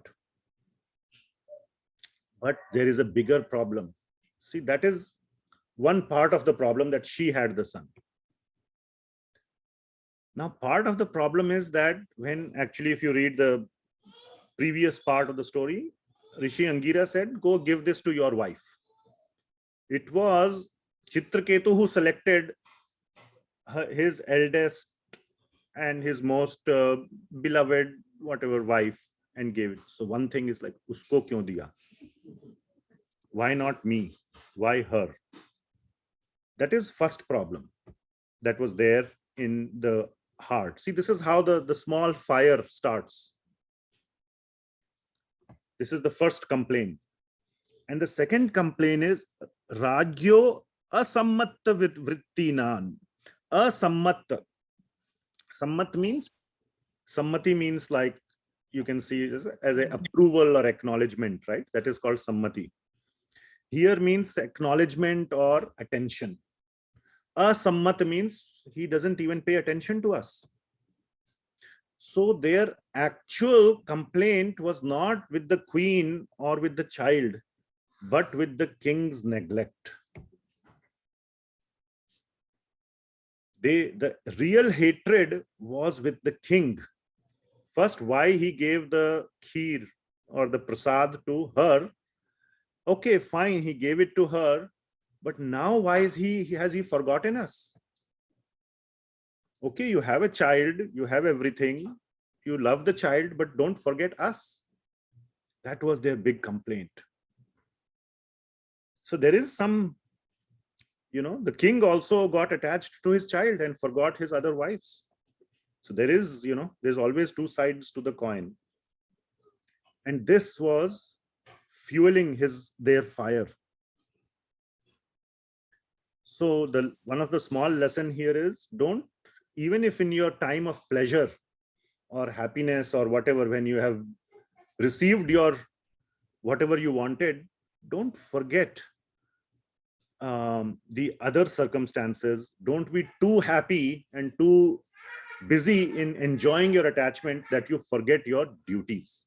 S1: But there is a bigger problem. See, that is one part of the problem, that she had the son. Now, part of the problem is that when actually, if you read the previous part of the story, Rishi Angira said, go give this to your wife. It was Chitraketu who selected his eldest and his most beloved whatever wife and gave it. So one thing is like, usko kyun diya? Why not me? Why her? That is first problem that was there in the heart. See, this is how the small fire starts. This is the first complaint. And the second complaint is Ragyo asammatta vrittinan. Asammatta. Sammat means, sammati means like, you can see it as an approval or acknowledgement, right? That is called sammati. Here means acknowledgement or attention. Asammat means he doesn't even pay attention to us. So their actual complaint was not with the queen or with the child, but with the king's neglect. The real hatred was with the king. First, why he gave the kheer or the prasad to her. Okay, fine, he gave it to her, but now why has he forgotten us? Okay, you have a child, you have everything, you love the child, but don't forget us. That was their big complaint. So there is some, the king also got attached to his child and forgot his other wives. So there is, there's always two sides to the coin. And this was fueling their fire. So one of the small lesson here is, don't, even if in your time of pleasure or happiness or whatever, when you have received your whatever you wanted, don't forget the other circumstances. Don't be too happy and too busy in enjoying your attachment that you forget your duties.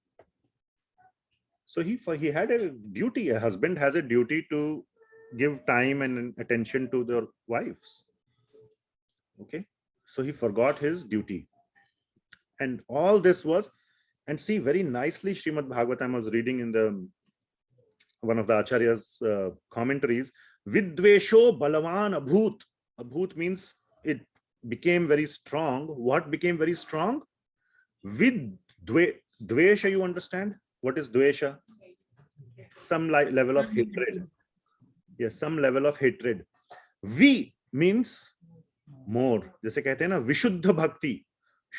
S1: So he had a duty. A husband has a duty to give time and attention to their wives. Okay, so he forgot his duty, and all this was, and see, very nicely Srimad Bhagavatam, was reading in the one of the acharyas commentaries. Vidvesho balavan abhut. Abhut means it became very strong. What became very strong? Dvesha, you understand? What is dvesha? Some level of hatred. Yes, some level of hatred. Vi means more. जैसे कहते हैं ना, vishuddha bhakti.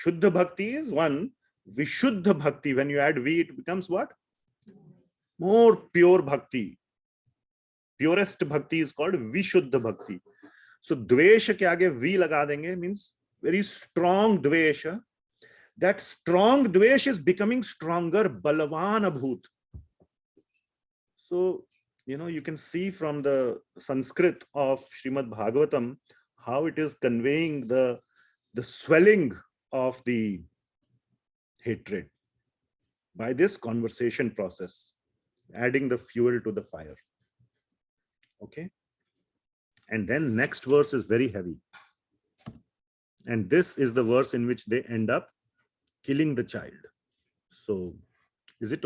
S1: Shuddha bhakti is one. Vishuddha bhakti, when you add vi, it becomes what? More pure bhakti. Purest bhakti is called vishuddha bhakti. So dvesha के आगे vi लगा देंगे means very strong dvesha. That strong dvesh is becoming stronger. Balavan abhut. So, you can see from the Sanskrit of Srimad Bhagavatam how it is conveying the swelling of the hatred by this conversation process, adding the fuel to the fire. Okay. And then next verse is very heavy. And this is the verse in which they end up killing the child. So is it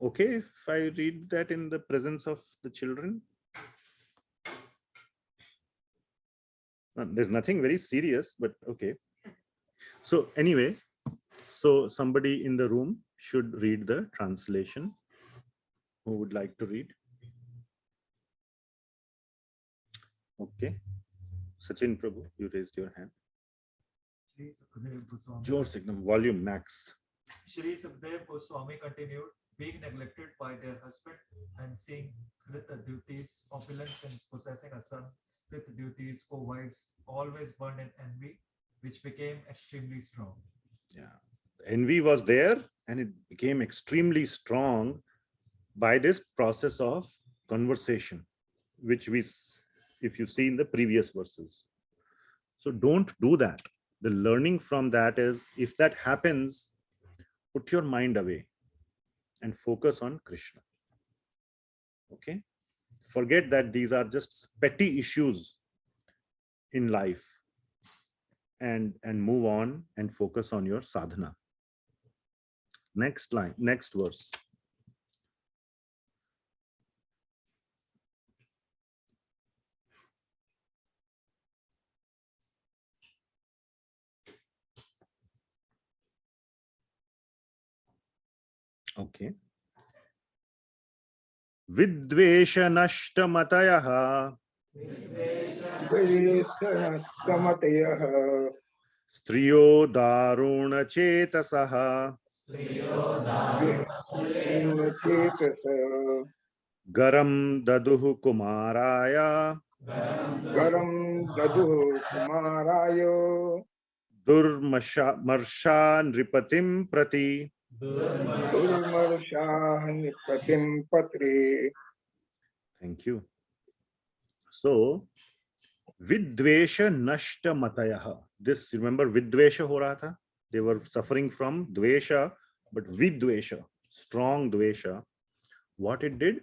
S1: okay if I read that in the presence of the children? There's nothing very serious, but okay. So anyway, so somebody in the room should read the translation. Who would like to read? Okay. Sachin Prabhu, you raised your hand. Jor signal, volume max.
S6: Shri Sukdev Goswami continued, being neglected by their husband and seeing with the duties, opulence and possessing a son with duties, co-wives, always burned in envy, which became extremely strong.
S1: Yeah, envy was there and it became extremely strong by this process of conversation, which if you see in the previous verses. So don't do that. The learning from that is, if that happens, put your mind away and focus on Krishna. Okay, forget that these are just petty issues in life, and move on and focus on your sadhana. Next line, next verse. Okay. Vidvesha nashtamatayah
S2: Vedesanastamatayah
S1: striyo daruna chetasah
S2: Vishunachetasa
S1: garam daduhu kumaraya
S2: Garam Dadu Kumaraya
S1: durmarsha nripatim prati.
S2: Durmarshahani Pratim Patre.
S1: Thank you. So, vidvesha nashta matayah. This, remember, vidvesha ho raha tha? They were suffering from dvesha, but vidvesha, strong dvesha. What it did?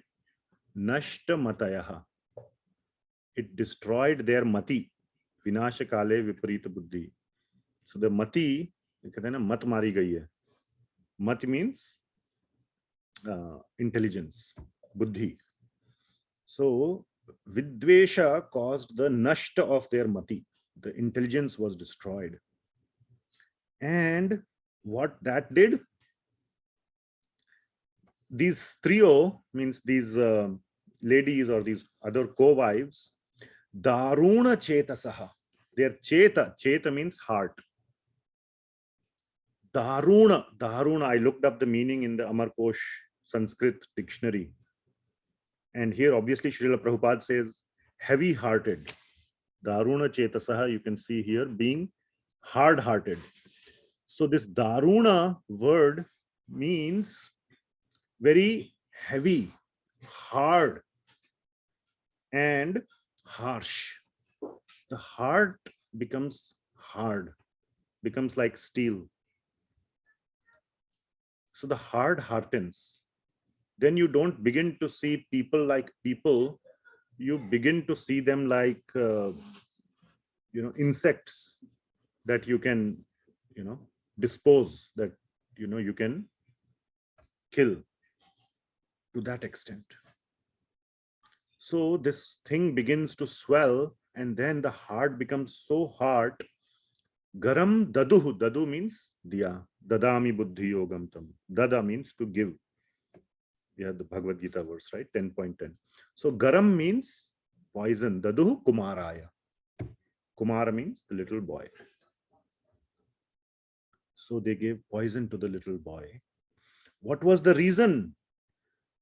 S1: Nashta matayah. It destroyed their mati. Vinasha kale viparita buddhi. So the mati, कहते हैं ना mat मारी गई है. Mat means intelligence, buddhi. So vidvesha caused the nashta of their mati. The intelligence was destroyed. And what that did? These trio, means these ladies or these other co-wives, daruna chetasaha. Their cheta means heart. Daruna, I looked up the meaning in the Amarkosh Sanskrit dictionary. And here obviously Srila Prabhupada says heavy-hearted. Daruna chetasaha, you can see here, being hard-hearted. So this daruna word means very heavy, hard, and harsh. The heart becomes hard, becomes like steel. So the heart hardens. Then you don't begin to see people like people. You begin to see them like, insects that you can, dispose, that, you can kill to that extent. So this thing begins to swell, and then the heart becomes so hard. Garam daduhu. Dadu means diya. Dadami buddhi yogam tam. Dada means to give. We have the Bhagavad Gita verse, right? 10.10. So garam means poison. Daduhu kumaraya. Kumara means the little boy. So they gave poison to the little boy. What was the reason?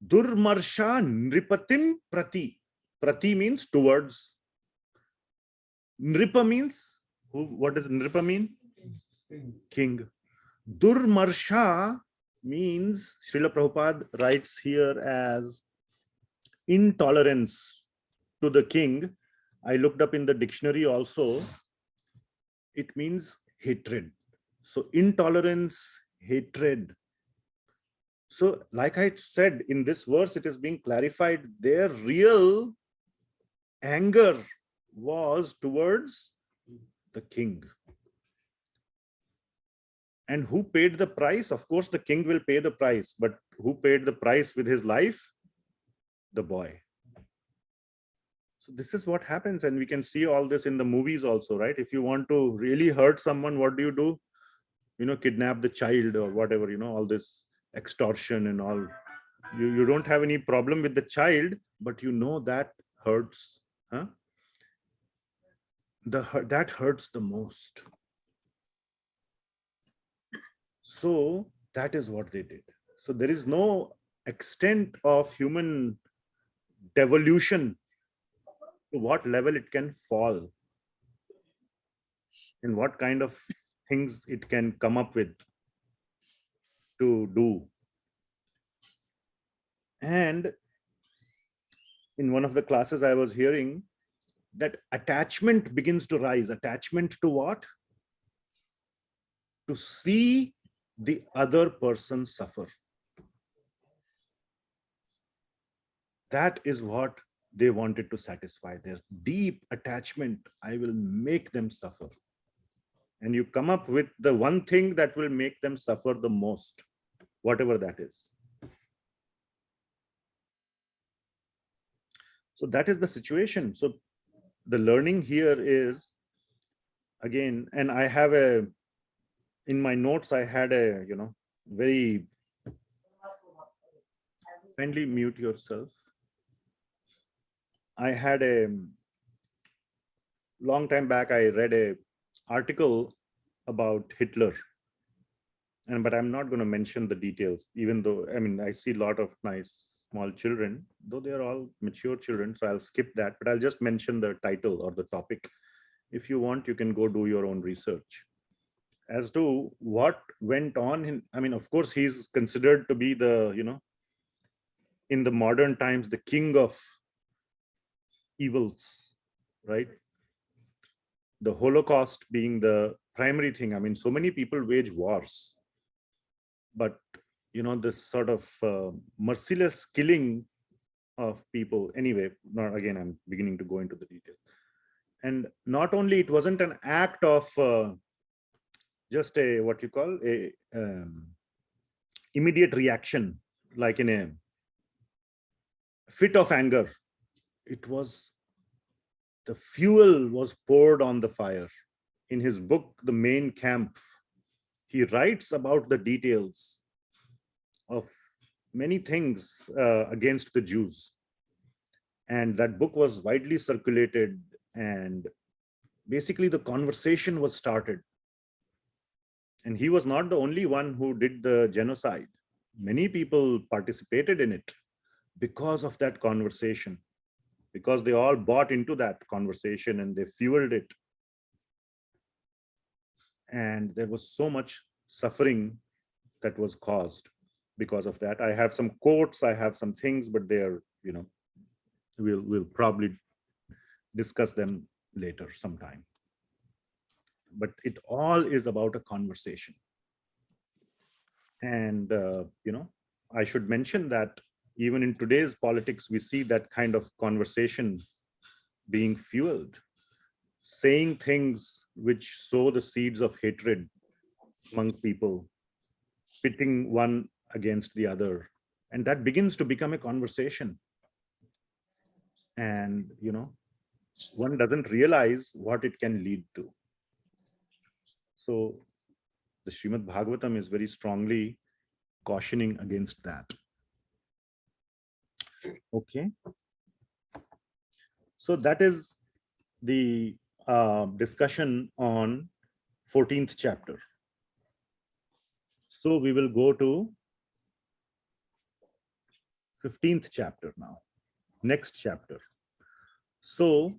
S1: Durmarsha nripatim prati. Prati means towards. Nripa means who? What does nripa mean? King. Durmarsha means, Srila Prabhupada writes here as intolerance to the king. I looked up in the dictionary also. It means hatred. So intolerance, hatred. So like I said, in this verse, it is being clarified, their real anger was towards the king. And who paid the price? Of course, the king will pay the price, but who paid the price with his life? The boy. So this is what happens, and we can see all this in the movies also, right? If you want to really hurt someone, what do? Kidnap the child or whatever, all this extortion and all. You don't have any problem with the child, but that hurts. Huh? That hurts the most. So that is what they did. So there is no extent of human devolution to what level it can fall and what kind of things it can come up with to do. And in one of the classes I was hearing that attachment begins to rise. Attachment to what? To see the other person suffer. That is what they wanted to satisfy. Their deep attachment. I will make them suffer. And you come up with the one thing that will make them suffer the most, whatever that is. So that is the situation. So the learning here is, again, and I have in my notes, I had a, very Kindly mute yourself. I had a long time back, I read a article about Hitler, but I'm not going to mention the details, even though, I mean, I see a lot of nice small children, though they're all mature children, so I'll skip that, but I'll just mention the title or the topic. If you want, you can go do your own research as to what went on in, I mean, of course, he's considered to be the, in the modern times, the king of evils, right? The Holocaust being the primary thing. I mean, so many people wage wars, but this sort of merciless killing of people. Anyway, not again, I'm beginning to go into the details. And not only it wasn't an act of just a what you call a immediate reaction, like in a fit of anger. It was the fuel was poured on the fire. In his book, The Main Camp, he writes about the details of many things against the Jews. And that book was widely circulated, and basically the conversation was started. And he was not the only one who did the genocide. Many people participated in it because of that conversation, because they all bought into that conversation and they fueled it. And there was so much suffering that was caused because of that. I have some quotes, I have some things, but they are, we'll probably discuss them later sometime. But it all is about a conversation. And, I should mention that even in today's politics, we see that kind of conversation being fueled, saying things which sow the seeds of hatred among people, pitting one against the other. And that begins to become a conversation. And, one doesn't realize what it can lead to. So the Srimad Bhagavatam is very strongly cautioning against that. Okay. So that is the discussion on 14th chapter. So we will go to 15th chapter now, next chapter. So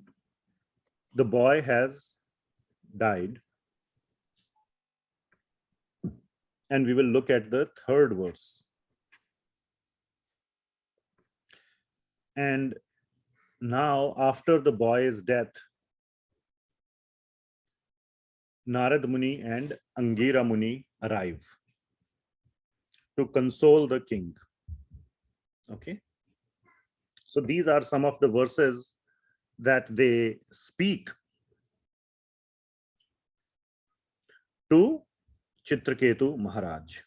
S1: the boy has died, and we will look at the 3rd verse. And now, after the boy's death, Narad Muni and Angira Muni arrive to console the king. Okay. So these are some of the verses that they speak to Chitraketu Maharaj.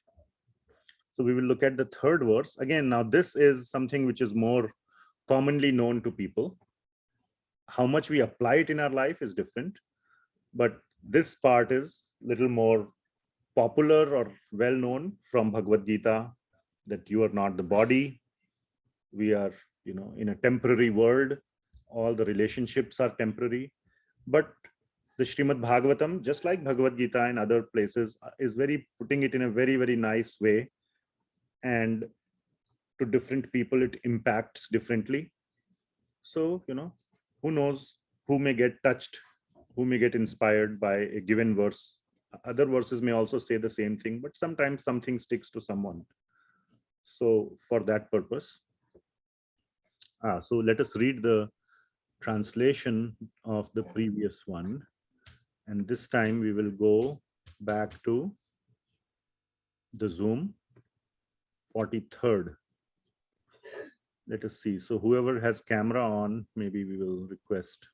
S1: So we will look at the 3rd verse. Again, now this is something which is more commonly known to people. How much we apply it in our life is different, but this part is a little more popular or well known from Bhagavad Gita, that you are not the body. We are, in a temporary world. All the relationships are temporary. But the Srimad Bhagavatam, just like Bhagavad Gita and other places, is putting it in a very, very nice way. And to different people, it impacts differently. So, who knows who may get touched, who may get inspired by a given verse. Other verses may also say the same thing, but sometimes something sticks to someone. So for that purpose, so let us read the translation of the previous one. And this time we will go back to the Zoom 43rd. Let us see. So whoever has camera on, maybe we will request.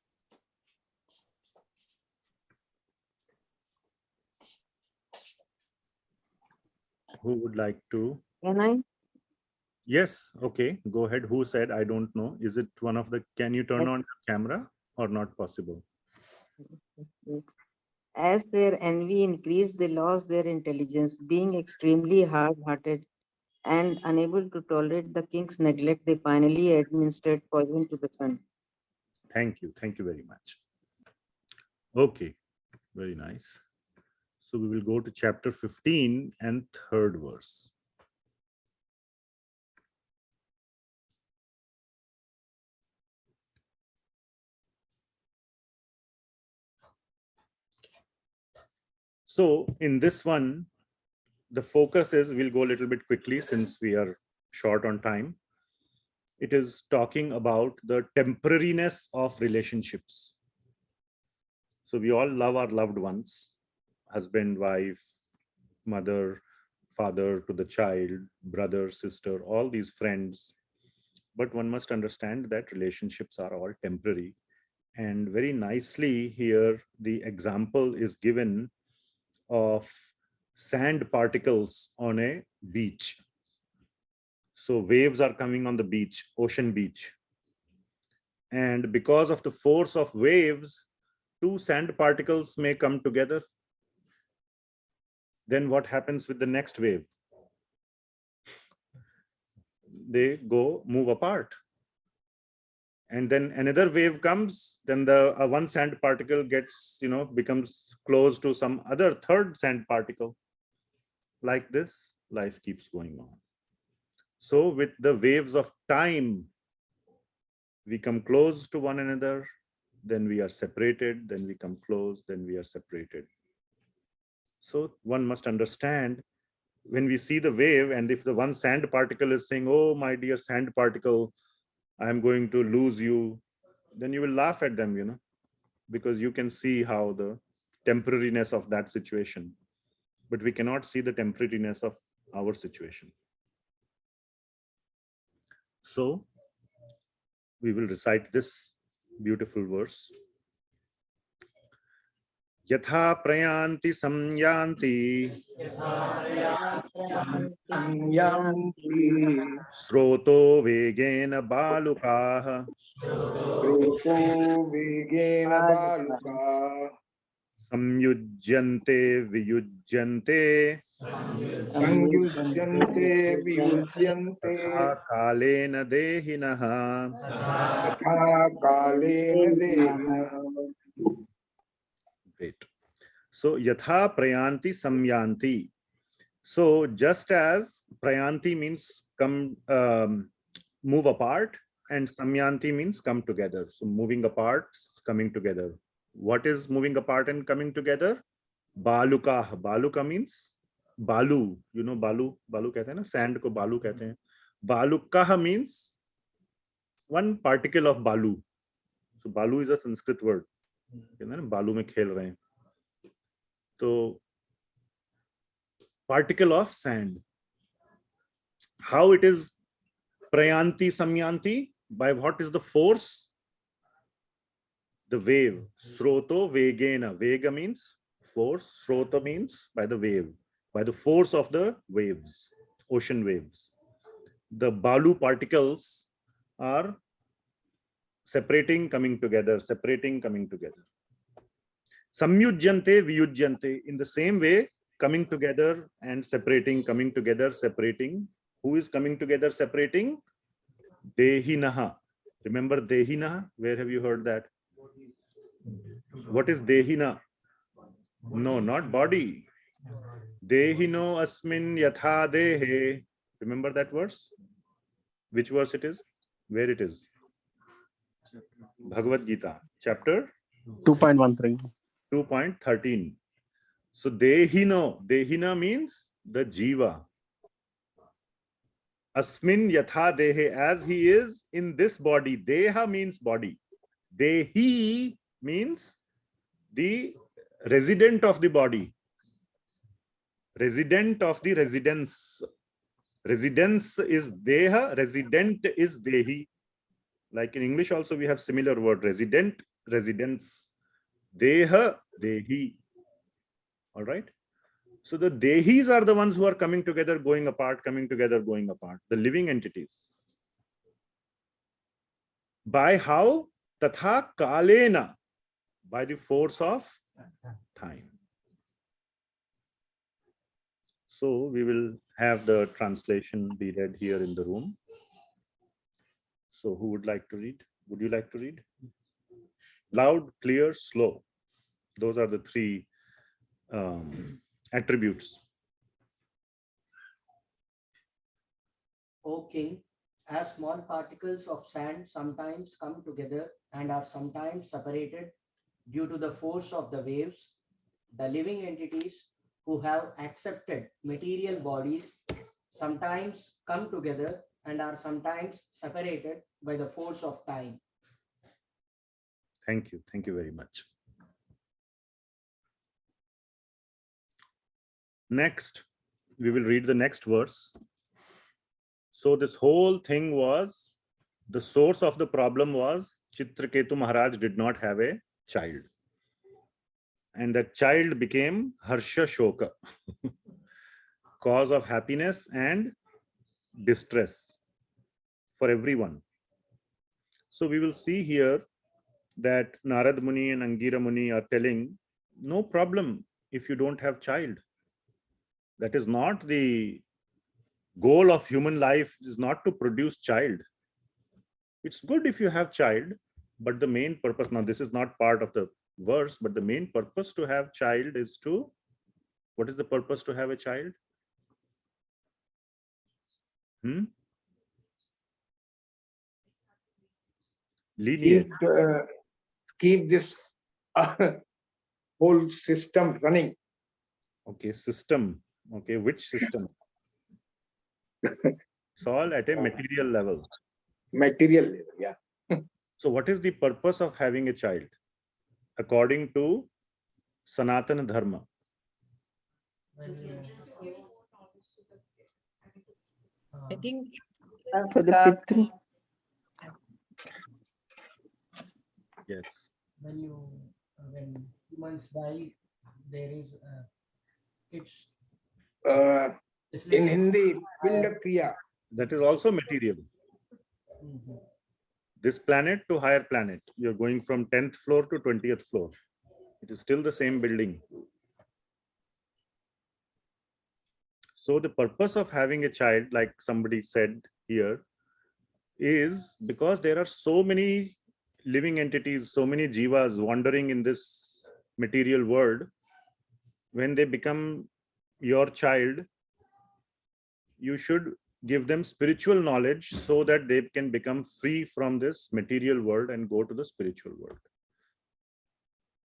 S1: Who would like to?
S7: Can I?
S1: Yes. Okay. Go ahead. Who said? I don't know. Is it one of the, can you turn on your camera or not possible?
S7: As their envy increased, they lost their intelligence, being extremely hard-hearted and unable to tolerate the king's neglect, they finally administered poison to the son.
S1: Thank you. Thank you very much. Okay, very nice. So we will go to chapter 15 and third verse. So in this one, the focus is, we'll go a little bit quickly since we are short on time. It is talking about the temporariness of relationships. So we all love our loved ones, husband, wife, mother, father to the child, brother, sister, all these friends. But one must understand that relationships are all temporary. And very nicely here, the example is given of sand particles on a beach. So waves are coming on the beach, ocean beach. And because of the force of waves, two sand particles may come together. Then what happens with the next wave? They move apart. And then another wave comes, then the one sand particle gets, becomes close to some other third sand particle. Like this, life keeps going on. So with the waves of time, we come close to one another, then we are separated, then we come close, then we are separated. So one must understand, when we see the wave, and if the one sand particle is saying, oh, my dear sand particle, I'm going to lose you, then you will laugh at them, because you can see how the temporariness of that situation, but we cannot see the temporariness of our situation. So we will recite this beautiful verse. Yatha prayanti samyanti sroto vegena balukaha samyujyante viyujyante tatha kalena dehinaha. Great. So yatha prayanti samyanti. So just as prayanti means come, move apart, and samyanti means come together. So moving apart, coming together. What is moving apart and coming together? Baluka. Baluka means balu. You know balu? Balu kehte hain na? Sand ko balu kehte hain. Baluka means one particle of balu. So balu is a Sanskrit word. Balu mein khel rahe hain. So particle of sand. How it is prayanti samyanti? By what is the force? The wave. Sroto vegena. Vega means force. Srota means by the wave. By the force of the waves, ocean waves. The balu particles are separating, coming together, separating, coming together. Samyujyante viyujyante. In the same way, coming together and separating, coming together, separating. Who is coming together, separating? Dehinaha. Remember Dehinaha? Where have you heard that? What is Dehina? No, not body. Dehino asmin yatha dehe. Remember that verse? Which verse it is? Where it is? Bhagavad Gita, chapter
S8: 2.13.
S1: 2.13. So Dehino. Dehina means the Jiva. Asmin yatha dehe, as he is in this body. Deha means body. Dehi means the resident of the body. Resident of the residence. Residence is deha, resident is dehi. Like in English also we have similar word, resident, residence. Deha, dehi. All right. So the dehis are the ones who are coming together, going apart, coming together, going apart. The living entities. By how? Tatha kalena. By the force of time. So we will have the translation be read here in the room. So who would like to read? Would you like to read? Loud, clear, slow. Those are the three attributes.
S8: O king, as small particles of sand sometimes come together and are sometimes separated due to the force of the waves, the living entities who have accepted material bodies sometimes come together and are sometimes separated by the force of time.
S1: Thank you. Thank you very much. Next, we will read the next verse. So this whole thing was, the source of the problem was Chitraketu Maharaj did not have a child. And that child became Harsha Shoka, cause of happiness and distress for everyone. So we will see here that Narad Muni and Angira Muni are telling, no problem if you don't have child. That is not the goal of human life, is not to produce child. It's good if you have child, but the main purpose, now this is not part of the verse, but the main purpose to have child is to, what is the purpose to have a child? Lineage.
S2: Keep this whole system running.
S1: Okay, system. Okay, which system? It's all at a material level.
S2: Material level, yeah.
S1: So what is the purpose of having a child? According to Sanatana Dharma.
S5: I think
S9: For the Pitru.
S1: Yes.
S8: When humans die, there is it's
S2: In Hindi, Pinda Kriya.
S1: That is also material. This planet to higher planet. You're going from 10th floor to 20th floor. It is still the same building. So the purpose of having a child, like somebody said here, is because there are so many living entities, so many jivas wandering in this material world. When they become your child, you should give them spiritual knowledge so that they can become free from this material world and go to the spiritual world.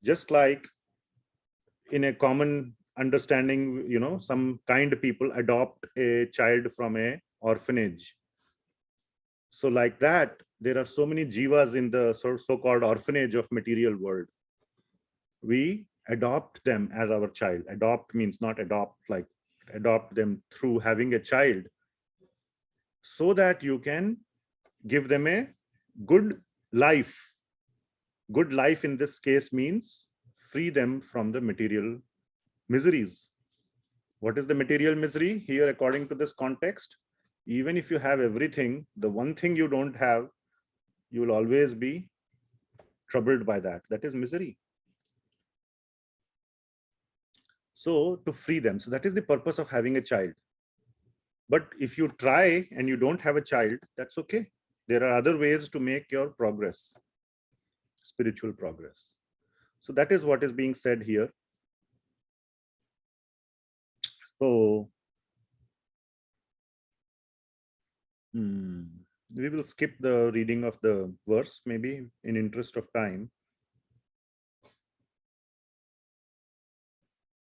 S1: Just like in a common understanding, you know, some kind people adopt a child from a orphanage. So like that, there are so many jivas in the so-called orphanage of material world. We adopt them as our child. Adopt means not adopt, like adopt them through having a child, so that you can give them a good life. Good life in this case means free them from the material miseries. What is the material misery here according to this context? Even if you have everything, the one thing you don't have, you will always be troubled by that. That is misery. So to free them. So that is the purpose of having a child. But if you try and you don't have a child, that's okay. There are other ways to make your progress, spiritual progress. So that is what is being said here. So we will skip the reading of the verse, maybe in interest of time.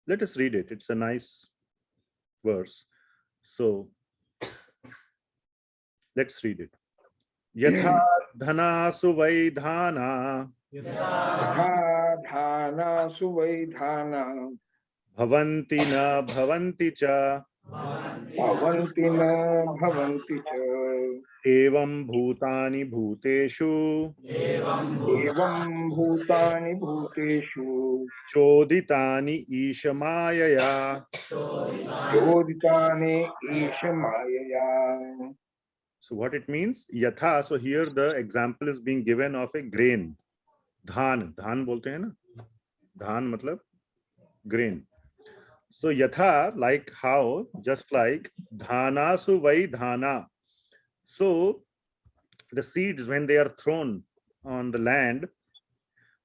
S1: Let us read it. It's a nice verse. So let's read it. Yatha dhana suvaidhana
S2: Dhana suvaidhana
S1: bhavanti na bhavanti cha
S2: bhavanti na bhavanti cha
S1: evam bhutani bhuteshu
S2: evam bhutani bhuteshu
S1: choditani ishamayaya.
S2: choditani ishamayaya.
S1: So what it means, yatha. So here the example is being given of a grain. Dhan, dhan bolte hain na? Dhan matlab grain. So yatha, like how, just like dhanasu vai dhana. So the seeds, when they are thrown on the land,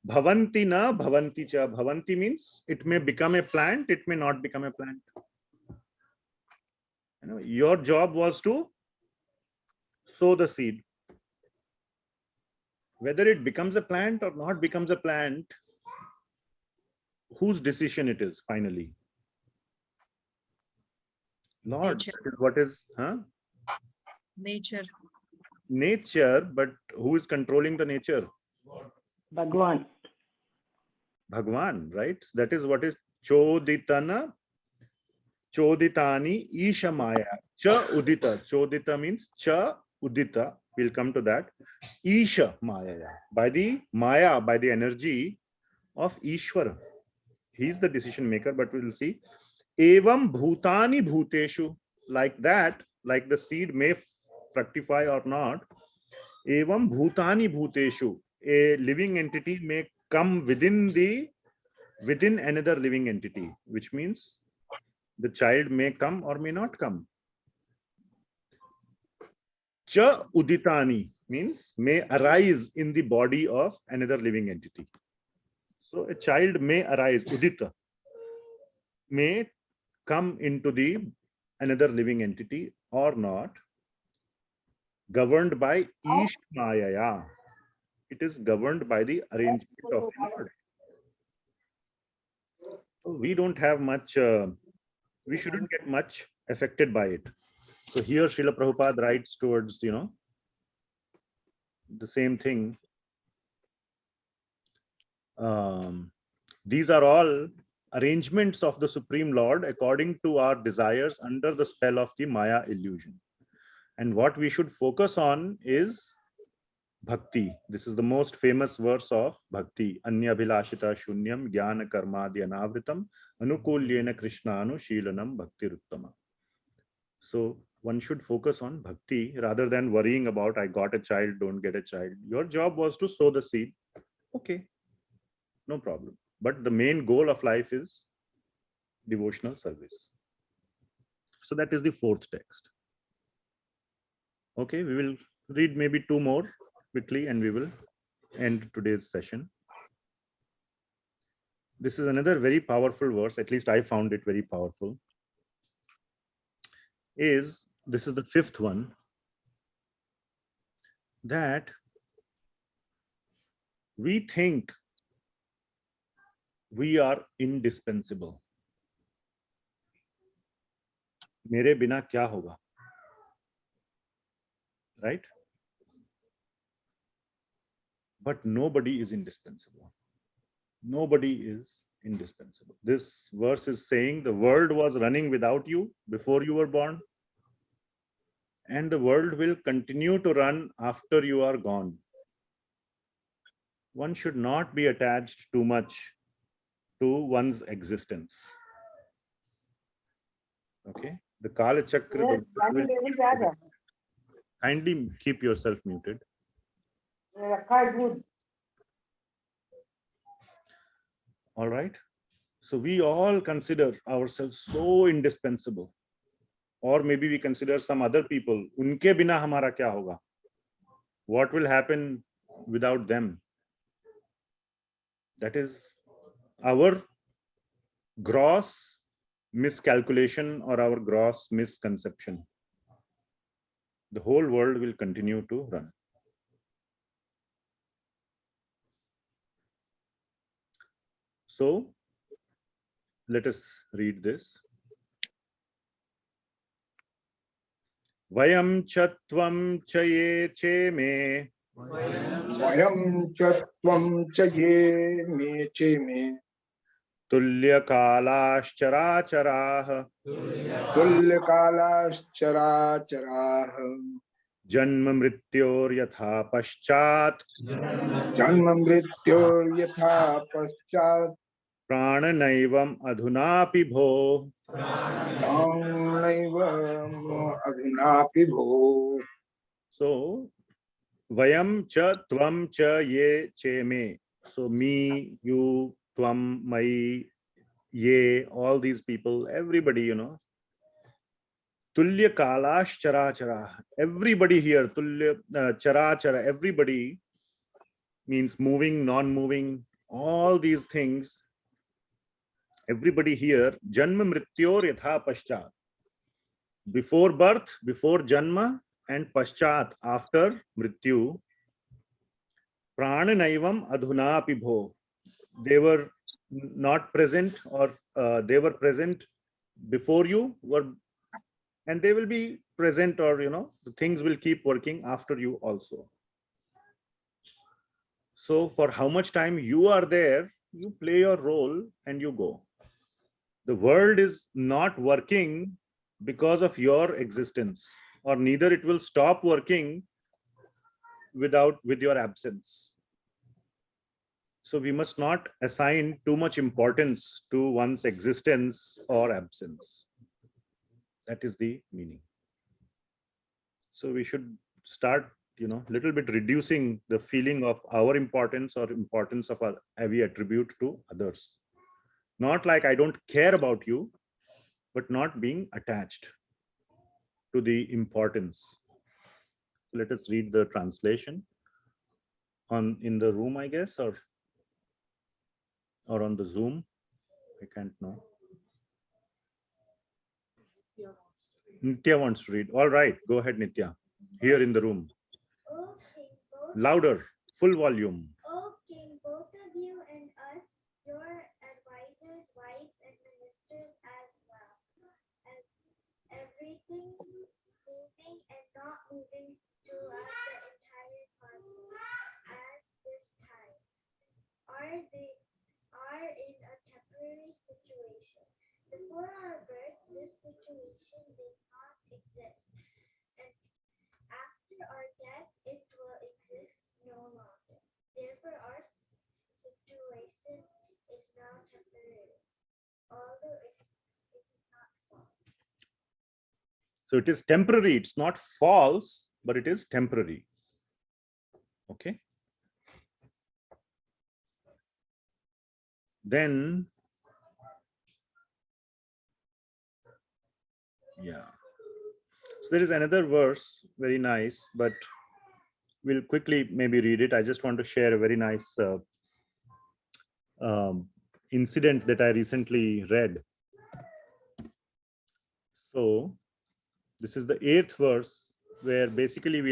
S1: bhavanti na bhavanti cha. Bhavanti means it may become a plant, it may not become a plant. You know, your job was to sow the seed. Whether it becomes a plant or not becomes a plant, whose decision it is finally? Lord,
S5: Nature.
S1: what is,
S5: Nature.
S1: nature, but who is controlling the nature?
S9: Bhagwan.
S1: Bhagwan, right? That is what is choditana, choditani, isha maya. Cha udita. Chodita means cha udita. We'll come to that. Isha maya. By the maya, by the energy of Ishvara. He's the decision maker, but we'll see. Evam bhutani bhuteshu. Like that, like the seed may fructify or not. Evam bhutani bhuteshu. A living entity may come within another living entity, which means the child may come or may not come. Cha uditani means may arise in the body of another living entity. So a child may arise, udita, may come into the another living entity or not, governed by Ish Mayaya. It is governed by the arrangement of the Lord. So we don't have much, we shouldn't get much affected by it. So here Srila Prabhupada writes towards, the same thing. These are all arrangements of the Supreme Lord according to our desires under the spell of the Maya illusion. And what we should focus on is Bhakti. This is the most famous verse of Bhakti. Anya bhilashita shunyam jnana karmadya anavritam anukulyena krishnanu shilanam bhakti ruttama. So one should focus on Bhakti rather than worrying about I got a child, don't get a child. Your job was to sow the seed. Okay, no problem. But the main goal of life is devotional service. So that is the fourth text. Okay, we will read maybe two more quickly and we will end today's session. This is another very powerful verse, at least I found it very powerful. This is the fifth one, that we think we are indispensable. मेरे बिना क्या होगा? Right? But nobody is indispensable. Nobody is indispensable. This verse is saying the world was running without you before you were born, and the world will continue to run after you are gone. One should not be attached too much to one's existence. Okay? The Kala Chakra. Kindly keep yourself muted. All right. So we all consider ourselves so indispensable. Or maybe we consider some other people. Unke bina hamara kya hoga? What will happen without them? That is our gross miscalculation or our gross misconception. The whole world will continue to run. So let us read this. Vayam chatvam chaye che me.
S2: Vayam chatvam chaye me che me.
S1: Tulya kalaschara charah.
S2: Tulya kalaschara charah.
S1: Janma mrityor yatha paschat.
S2: Janma mrityor yatha paschat.
S1: Prananaivam adhunapi bho.
S2: Pranaivam adhunapi bho.
S1: So, vayam cha tvam cha ye che me. So, me, you, tvam, my, ye, all these people, everybody, you know. Tulya kalash charachara. Everybody here, tulya charachara, everybody means moving, non-moving, all these things. Everybody here, janma mrityor yatha paschat. Before birth, before janma, and paschat, after mrityu. Prananaivam adhuna pibho. They were not present, or they were present before you were, and they will be present, or you know, the things will keep working after you also. So for how much time you are there, you play your role and you go. The world is not working because of your existence, or neither it will stop working with your absence. So we must not assign too much importance to one's existence or absence. That is the meaning. So we should start, you know, little bit reducing the feeling of our importance or importance of our we attribute to others. Not like I don't care about you, but not being attached to the importance. Let us read the translation in the room, I guess, or on the Zoom. I can't know. Nitya wants to read. All right, go ahead, Nitya. Here in the room. Louder, full volume.
S10: O King, both of you and us, your advisors, wives, and ministers as well as everything moving and not moving throughout the entire cosmos as this time are in a temporary situation. Before our birth, this situation did not exist, and after our death, it will exist no longer. Therefore, our situation is now temporary, although it is not false.
S1: So it is temporary. It's not false, but it is temporary. Okay. Then, yeah. So there is another verse, very nice, but we'll quickly maybe read it. I just want to share a very nice incident that I recently read. So this is the 8th verse, where basically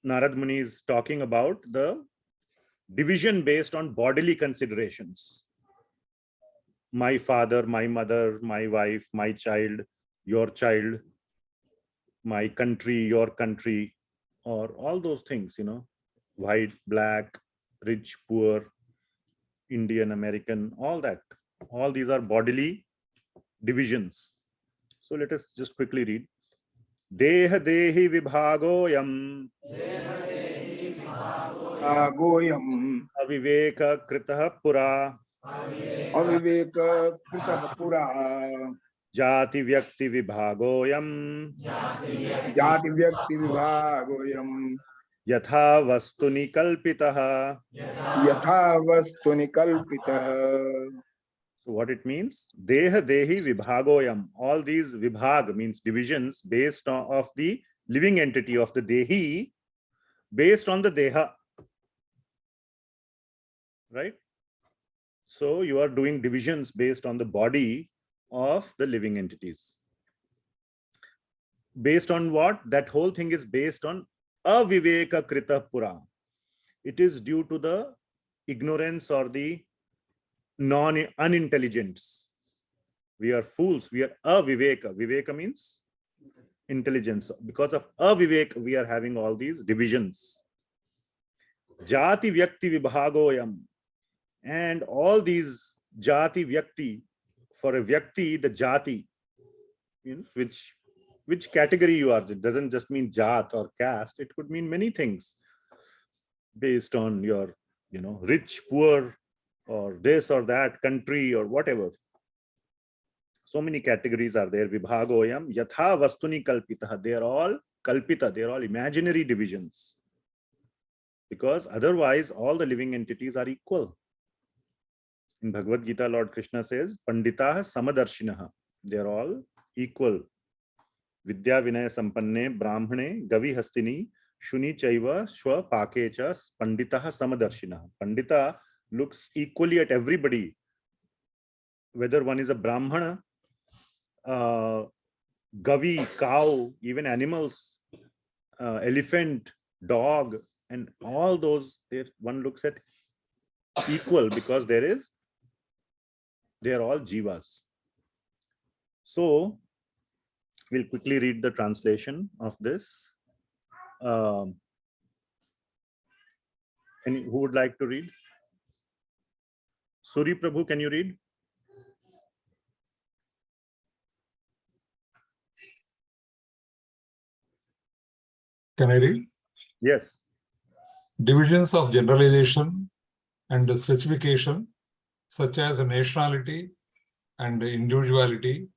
S1: Narad Muni is talking about the division based on bodily considerations. My father, my mother, my wife, my child, your child, my country, your country, or all those things, you know, white, black, rich, poor, Indian, American, all that. All these are bodily divisions. So let us just quickly read. Deha dehi vibhagoyam
S2: Goyam
S1: aviveka kritah pura
S2: aviveka kritah pura
S1: jati vyakti vibhagoyam
S2: jati vyakti vibhagoyam
S1: yatha vastuni kalpitah.
S2: yatha vastuni kalpitah.
S1: So what it means? Deha dehi vibhagoyam. All these vibhag means divisions based on of the living entity of the dehi, based on the deha. Right? So you are doing divisions based on the body of the living entities. Based on what? That whole thing is based on aviveka krita pura. It is due to the ignorance or the unintelligence. We are fools. We are aviveka. Viveka means intelligence. Because of avivek, we are having all these divisions. Jati vyakti vibhagoyam. And all these jati vyakti, for a vyakti, the jati, which category you are. It doesn't just mean jat or caste. It could mean many things based on your, you know, rich, poor, or this or that country or whatever. So many categories are there. Vibhagoyam yatha vastuni kalpita. They are all kalpita. They are all imaginary divisions. Because otherwise, all the living entities are equal. In Bhagavad Gita, Lord Krishna says, Panditaha Samadarshinaha. They are all equal. Vidya Vinaya Sampanne Brahmane Gavi Hastini Shuni Chaiva Shwa Pakecha Panditaha Samadarshinaha. Pandita looks equally at everybody, whether one is a Brahmana, Gavi, cow, even animals, elephant, dog, and all those, one looks at equal because they are all jivas. So we'll quickly read the translation of this. And who would like to read? Suri Prabhu, can you read?
S4: Can I read?
S1: Yes.
S4: Divisions of generalization and specification, such as nationality and individuality,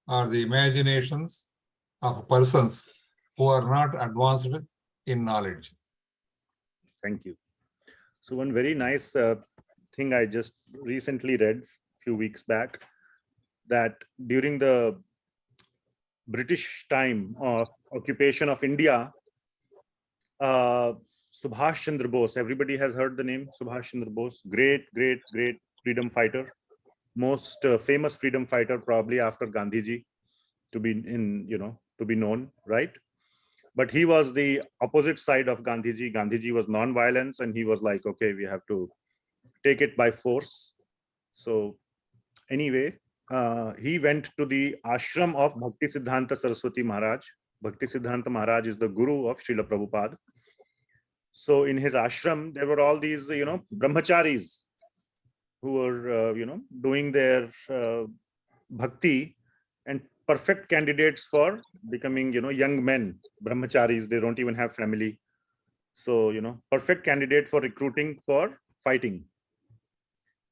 S4: are the imaginations of persons who are not advanced in knowledge.
S1: Thank you. So one very nice thing I just recently read a few weeks back, that during the British time of occupation of India, Subhash Chandra Bose, everybody has heard the name Subhash Chandra Bose, great freedom fighter, most famous freedom fighter probably after Gandhiji, to be known, right? But he was the opposite side of Gandhiji. Gandhiji was non-violence, and he was like, okay, we have to take it by force. So anyway, he went to the ashram of Bhakti Siddhanta Saraswati Maharaj. Bhakti Siddhanta Maharaj is the guru of Srila Prabhupada. So in his ashram, there were all these, brahmacharis who were, doing their bhakti, and perfect candidates for becoming, young men, brahmacharis. They don't even have family. So, perfect candidate for recruiting for fighting.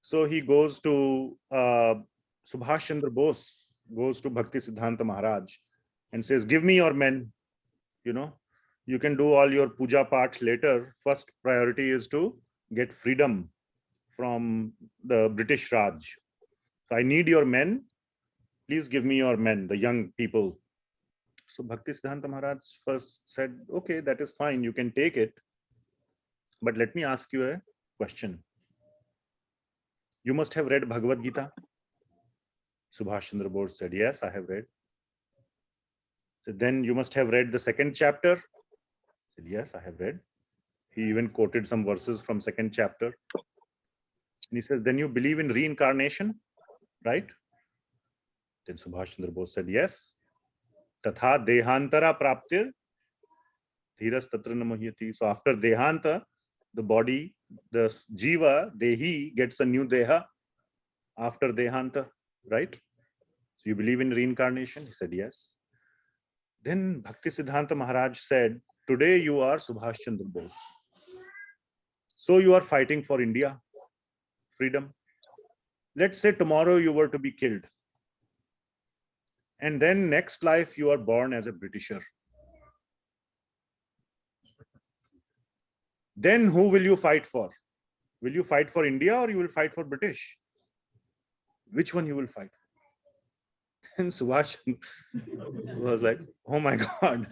S1: So he goes to Subhash Chandra Bose, goes to Bhakti Siddhanta Maharaj and says, give me your men, you can do all your puja parts later. First priority is to get freedom from the British Raj. So I need your men. Please give me your men, the young people. So Bhakti Siddhanta Maharaj first said, okay, that is fine, you can take it. But let me ask you a question. You must have read Bhagavad Gita. Subhash Chandra Bose said, yes, I have read. So then you must have read the second chapter. Said, yes, I have read. He even quoted some verses from second chapter. And he says, then you believe in reincarnation, right? Then Subhash Chandra Bose said, yes. Tatha dehantara praptir dhiras tatra namahyati. So after dehanta, the body, the jiva, dehi, gets a new deha after dehanta, right? So you believe in reincarnation? He said, yes. Then Bhakti Siddhanta Maharaj said, today you are Subhash Chandra Bose. So you are fighting for India, freedom. Let's say tomorrow you were to be killed. And then next life you are born as a Britisher. Then who will you fight for? Will you fight for India or you will fight for British? Which one you will fight for? And Subhash was like, oh my God.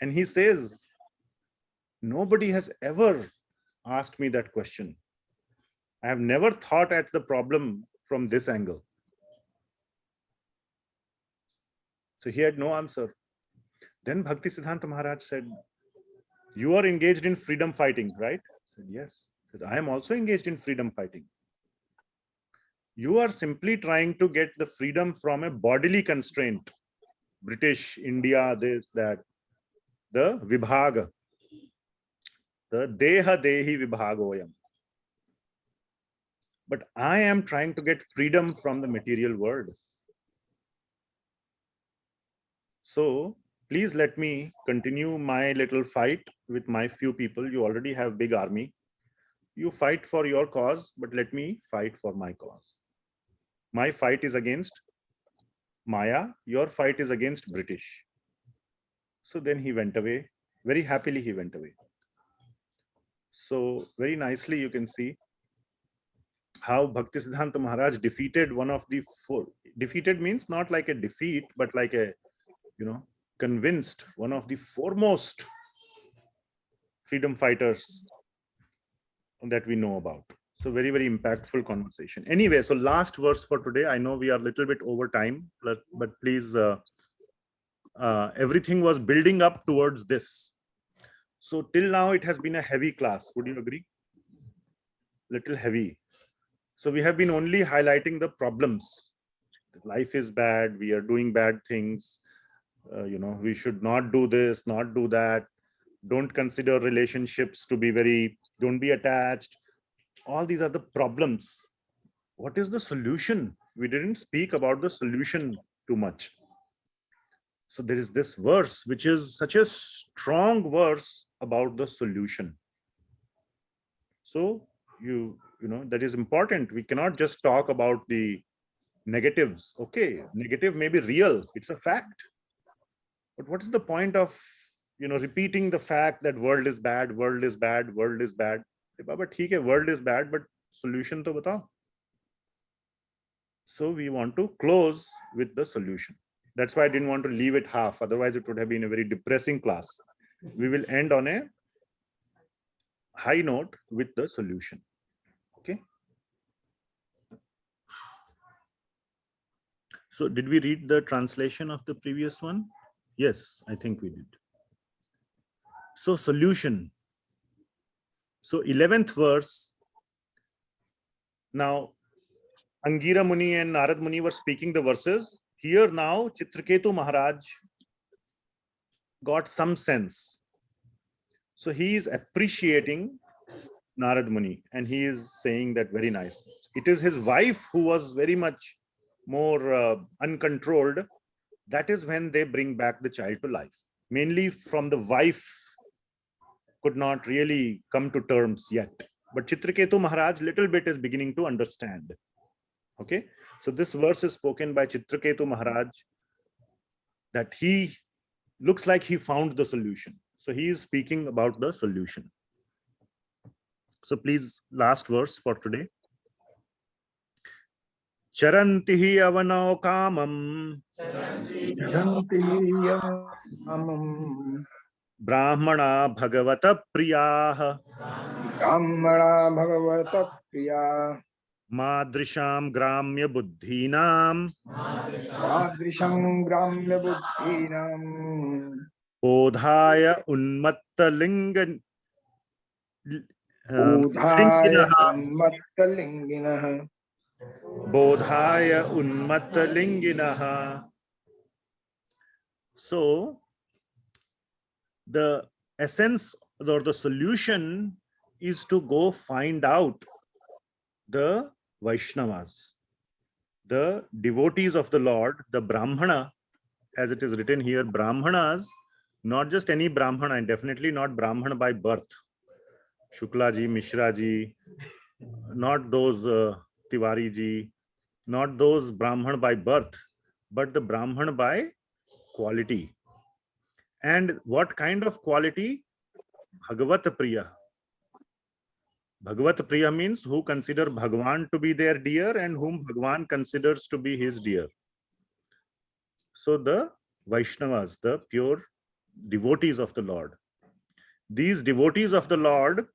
S1: And he says, nobody has ever asked me that question. I have never thought at the problem from this angle. So he had no answer. Then Bhakti Siddhanta Maharaj said, you are engaged in freedom fighting, right? I said, yes. I said, I am also engaged in freedom fighting. You are simply trying to get the freedom from a bodily constraint. British, India, this, that. The vibhaga. The deha dehi vibhagoyam. But I am trying to get freedom from the material world. So please let me continue my little fight with my few people. You already have big army. You fight for your cause, but let me fight for my cause. My fight is against Maya. Your fight is against British. So then he went away. Very happily he went away. So very nicely you can see how Bhakti Siddhanta Maharaj defeated one of the four. Defeated means not like a defeat, but like a, convinced one of the foremost freedom fighters that we know about. So very, very impactful conversation. Anyway, so last verse for today. I know we are a little bit over time, but please, everything was building up towards this. So till now, it has been a heavy class. Would you agree? Little heavy. So we have been only highlighting the problems. Life is bad. We are doing bad things. We should not do this, not do that. Don't consider relationships to be don't be attached. All these are the problems. What is the solution? We didn't speak about the solution too much. So there is this verse, which is such a strong verse about the solution. So that is important. We cannot just talk about the negatives. Okay, negative may be real. It's a fact. But what is the point of repeating the fact that world is bad, world is bad, world is bad? But theek hai, world is bad, but solution to batao. So we want to close with the solution. That's why I didn't want to leave it half. Otherwise, it would have been a very depressing class. We will end on a high note with the solution. Okay. So did we read the translation of the previous one? Yes, I think we did. So solution. So 11th verse. Now, Angira Muni and Narad Muni were speaking the verses. Here now, Chitraketu Maharaj got some sense. So he is appreciating Narad Muni and he is saying that very nice. It is his wife who was very much more uncontrolled. That is when they bring back the child to life. Mainly from the wife could not really come to terms yet. But Chitraketu Maharaj little bit is beginning to understand. Okay. So this verse is spoken by Chitraketu Maharaj that he looks like he found the solution. So he is speaking about the solution. So please, last verse for today. Charantihi avano kamam Brahmana Bhagavata Priyah
S2: Brahmana Bhagavata Priya
S1: Madrisham Gramya Buddhinam
S2: Madrisham Gramya Buddhinam
S1: Bodhaya Unmatta Lingan
S2: Udhaya Unmatta Linginaha
S1: Bodhaya Unmatta Linginaha. So the essence or the solution is to go find out the Vaishnavas, the devotees of the Lord, the Brahmana, as it is written here, Brahmanas, not just any Brahmana, and definitely not Brahmana by birth. Shukla ji, Mishra ji, not those Tiwari ji, not those Brahman by birth, but the Brahman by quality. And what kind of quality? Bhagavata Priya. Bhagavata Priya means who consider Bhagwan to be their dear and whom Bhagwan considers to be his dear. So the Vaishnavas, the pure devotees of the Lord. These devotees of the Lord,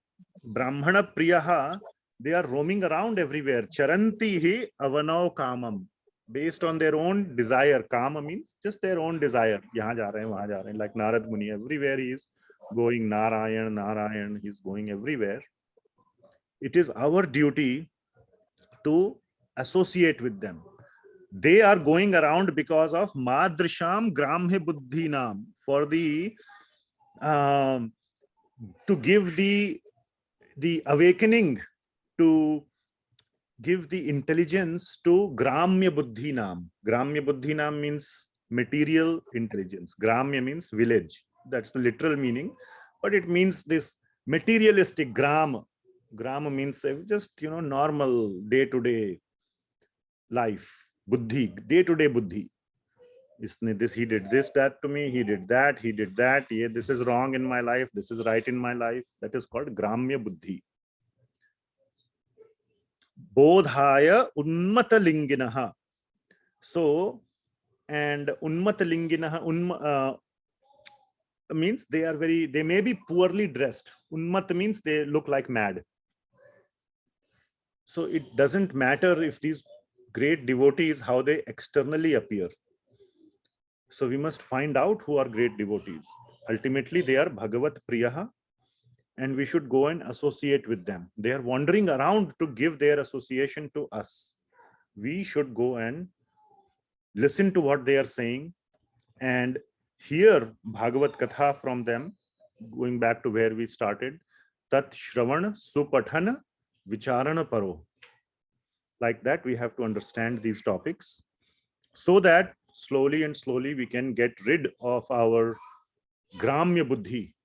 S1: Brahmana Priyaha, they are roaming around everywhere. Charantihi avano kamam. Based on their own desire. Kama means just their own desire. Yahan ja rahe hain, wahan ja rahe hain. Like Narad Muni, everywhere he is going Narayan, Narayan, he is going everywhere. It is our duty to associate with them. They are going around because of Madrisham Gramhe Buddhinam, for the to give the awakening, to give the intelligence to Gramya Buddhinam. Gramya Buddhinam means material intelligence. Gramya means village. That's the literal meaning, but it means this materialistic Gram. Gram means just normal day-to-day life. Buddhi, day-to-day Buddhi. This, he did this, that to me, he did that, yeah, this is wrong in my life, this is right in my life. That is called Gramya Buddhi. bodhaya unmatalinginaha. So, and unmatalinginaha, means they may be poorly dressed. Unmat means they look like mad. So it doesn't matter if these great devotees, how they externally appear. So we must find out who are great devotees. Ultimately, they are Bhagavat Priyaha, and we should go and associate with them. They are wandering around to give their association to us. We should go and listen to what they are saying and hear Bhagavat Katha from them, going back to where we started. Tat Shravana Supatana Vicharana Paro. Like that, we have to understand these topics so that slowly and slowly we can get rid of our Gramya Buddhi,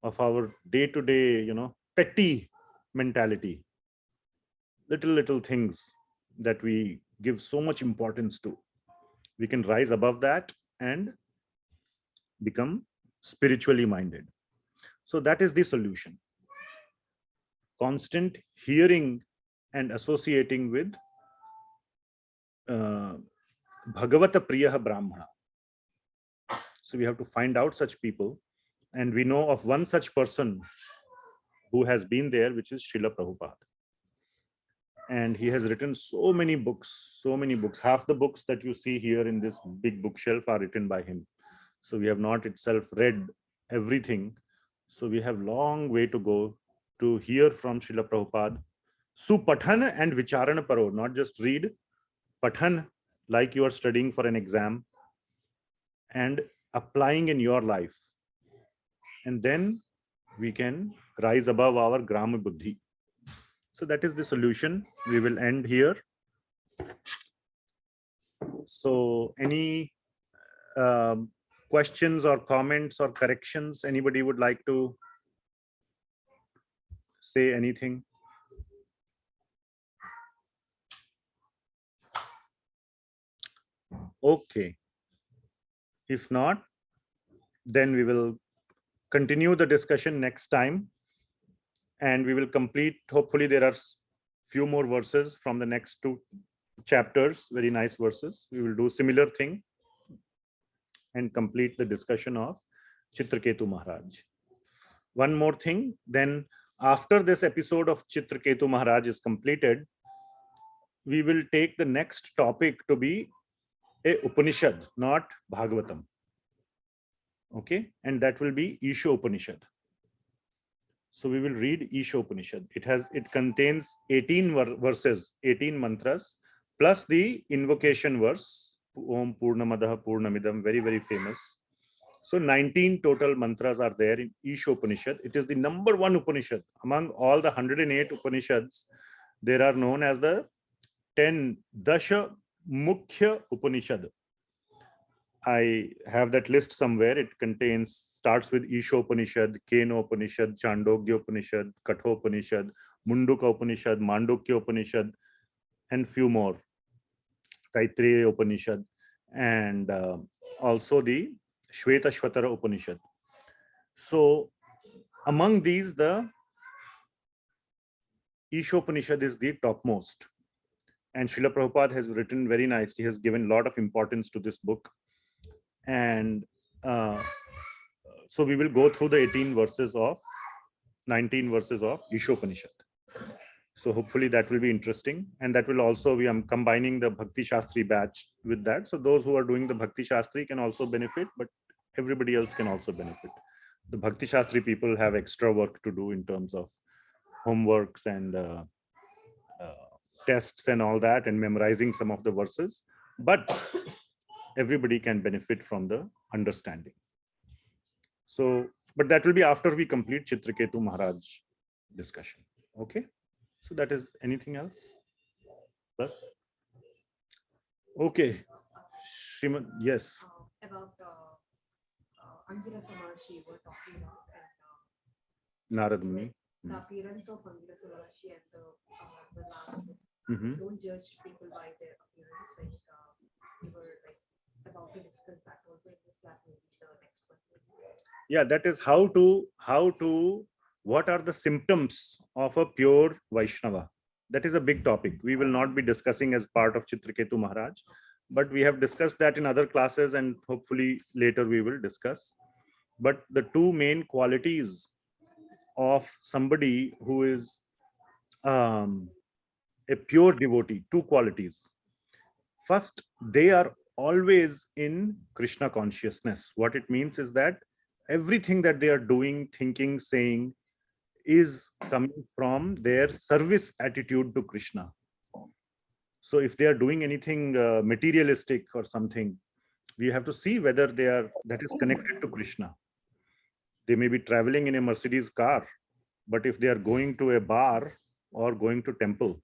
S1: of our day-to-day, petty mentality. Little things that we give so much importance to. We can rise above that and become spiritually minded. So that is the solution. Constant hearing and associating with Bhagavata Priyaha Brahmana. So we have to find out such people. And we know of one such person who has been there, which is Srila Prabhupada. And he has written so many books, so many books. Half the books that you see here in this big bookshelf are written by him. So we have not itself read everything. So we have long way to go to hear from Srila Prabhupada. Supathan and Vicharana Paro, not just read, Pathan, like you are studying for an exam, and applying in your life. And then we can rise above our Grama Buddhi. So that is the solution. We will end here. So any questions or comments or corrections? Anybody would like to say anything? Okay. If not, then we will continue the discussion next time. And we will complete, hopefully there are few more verses from the next 2 chapters, very nice verses. We will do similar thing and complete the discussion of Chitraketu Maharaj. One more thing, then after this episode of Chitraketu Maharaj is completed, we will take the next topic to be a Upanishad, not Bhagavatam. Okay, and that will be Isha Upanishad. So we will read Isha Upanishad. It contains 18 verses, 18 mantras, plus the invocation verse, Om Purnamadaha Purnamidam, very, very famous. So 19 total mantras are there in Isha Upanishad. It is the number 1 Upanishad. Among all the 108 Upanishads, there are known as the 10 Dasha Mukhya Upanishad. I have that list somewhere. It starts with Isha Upanishad, Keno Upanishad, Chandogya Upanishad, Katho Upanishad, Munduka Upanishad, Mandukya Upanishad, and few more. Taittiriya Upanishad, and also the Shvetashvatara Upanishad. So among these, the Isha Upanishad is the topmost. And Srila Prabhupada has written very nice. He has given a lot of importance to this book. And so we will go through the 19 verses of Isha Upanishad. So hopefully that will be interesting. And that will also be, I'm combining the Bhakti Shastri batch with that. So those who are doing the Bhakti Shastri can also benefit, but everybody else can also benefit. The Bhakti Shastri people have extra work to do in terms of homeworks and tests and all that, and memorizing some of the verses. But everybody can benefit from the understanding. So, but that will be after we complete Chitraketu Maharaj discussion. Okay. So that is anything else? Plus? Okay. Srimad, yes.
S5: About Angira Samarshi were talking about, and
S1: Narad Muni.
S5: the appearance of Angira Samarshi and the last book.
S1: Mm-hmm.
S5: Don't judge people by their appearance. Like we were about to discuss that also in this class, maybe the next one.
S1: Yeah, that is what are the symptoms of a pure Vaishnava? that is a big topic. We will not be discussing as part of Chitraketu Maharaj, but we have discussed that in other classes, and hopefully later we will discuss. But the two main qualities of somebody who is a pure devotee, two qualities. First, they are always in Krishna consciousness. What it means is that everything that they are doing, thinking, saying is coming from their service attitude to Krishna. So if they are doing anything materialistic or something, we have to see whether that is connected to Krishna. They may be traveling in a Mercedes car, but if they are going to a bar or going to temple,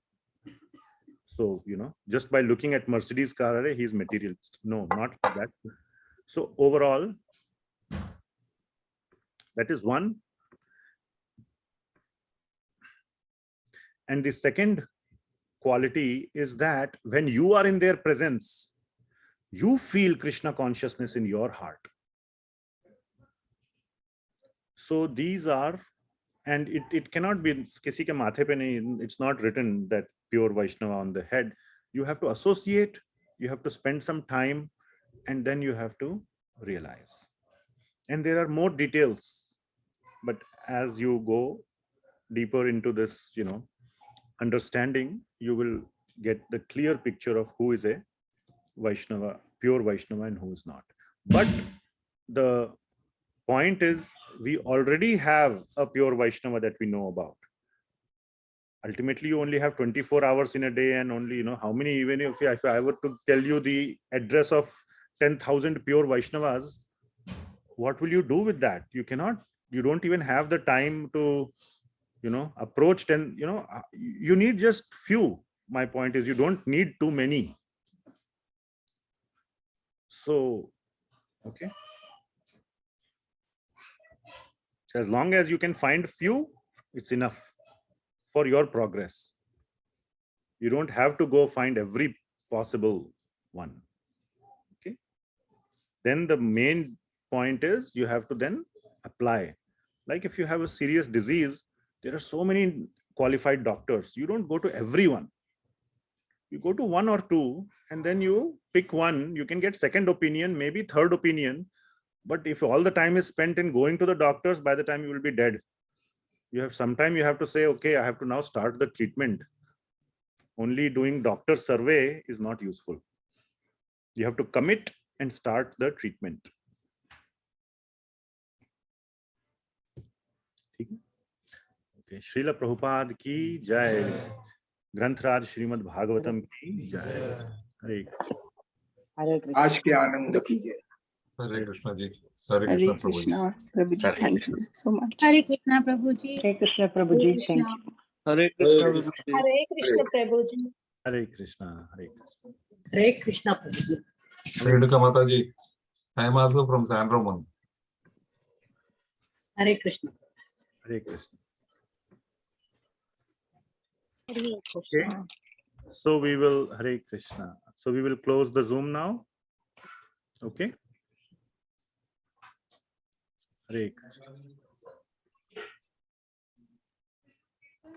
S1: so just by looking at Mercedes car, he's materialist. No, not like that. So overall, that is one. And the second quality is that when you are in their presence, you feel Krishna consciousness in your heart. So these are, and it cannot be kisi ke mathe pe nahi, it's not written that pure Vaishnava on the head. You have to associate, you have to spend some time, and then you have to realize. And there are more details, but as you go deeper into this, understanding, you will get the clear picture of who is a Vaishnava, pure Vaishnava, and who is not. But the point is, we already have a pure Vaishnava that we know about. Ultimately, you only have 24 hours in a day, and only, how many, even if I were to tell you the address of 10,000 pure Vaishnavas, what will you do with that? You cannot, you don't even have the time to, approach 10, you need just few. My point is, you don't need too many. So, okay. So as long as you can find few, it's enough for your progress. You don't have to go find every possible one. Okay. Then the main point is, you have to then apply. Like if you have a serious disease, there are so many qualified doctors. You don't go to everyone. You go to one or two, and then you pick one. You can get second opinion, maybe third opinion. But if all the time is spent in going to the doctors, by the time you will be dead. You have sometime you have to say, okay, I have to now start the treatment. Only doing doctor survey is not useful. You have to commit and start the treatment. Okay, Srila Prabhupada ki jai. Granth-raj Srimad Bhagavatam ki jai. Hare Krishna.
S7: Hare Krishna.
S2: आज के आनंद कीजिए.
S4: Hare Krishna ji. Hare
S9: Hare
S4: Krishna Prabhuji.
S9: Krishna, Prabhuji, thank you so much.
S11: Hare Krishna Prabhuji.
S9: Hare Krishna, Prabhuji, thank you.
S12: Hare Krishna Prabhuji.
S5: Hare Krishna Prabhuji.
S1: Hare Krishna. Hare Krishna.
S11: Hare Krishna Prabhuji.
S4: Renuka Mataji. I am also from San Ramon.
S11: Hare Krishna.
S1: Hare Krishna.
S10: Hare
S1: Okay. So we will, Hare Krishna. So we will close the Zoom now. Okay. Hare Krishna.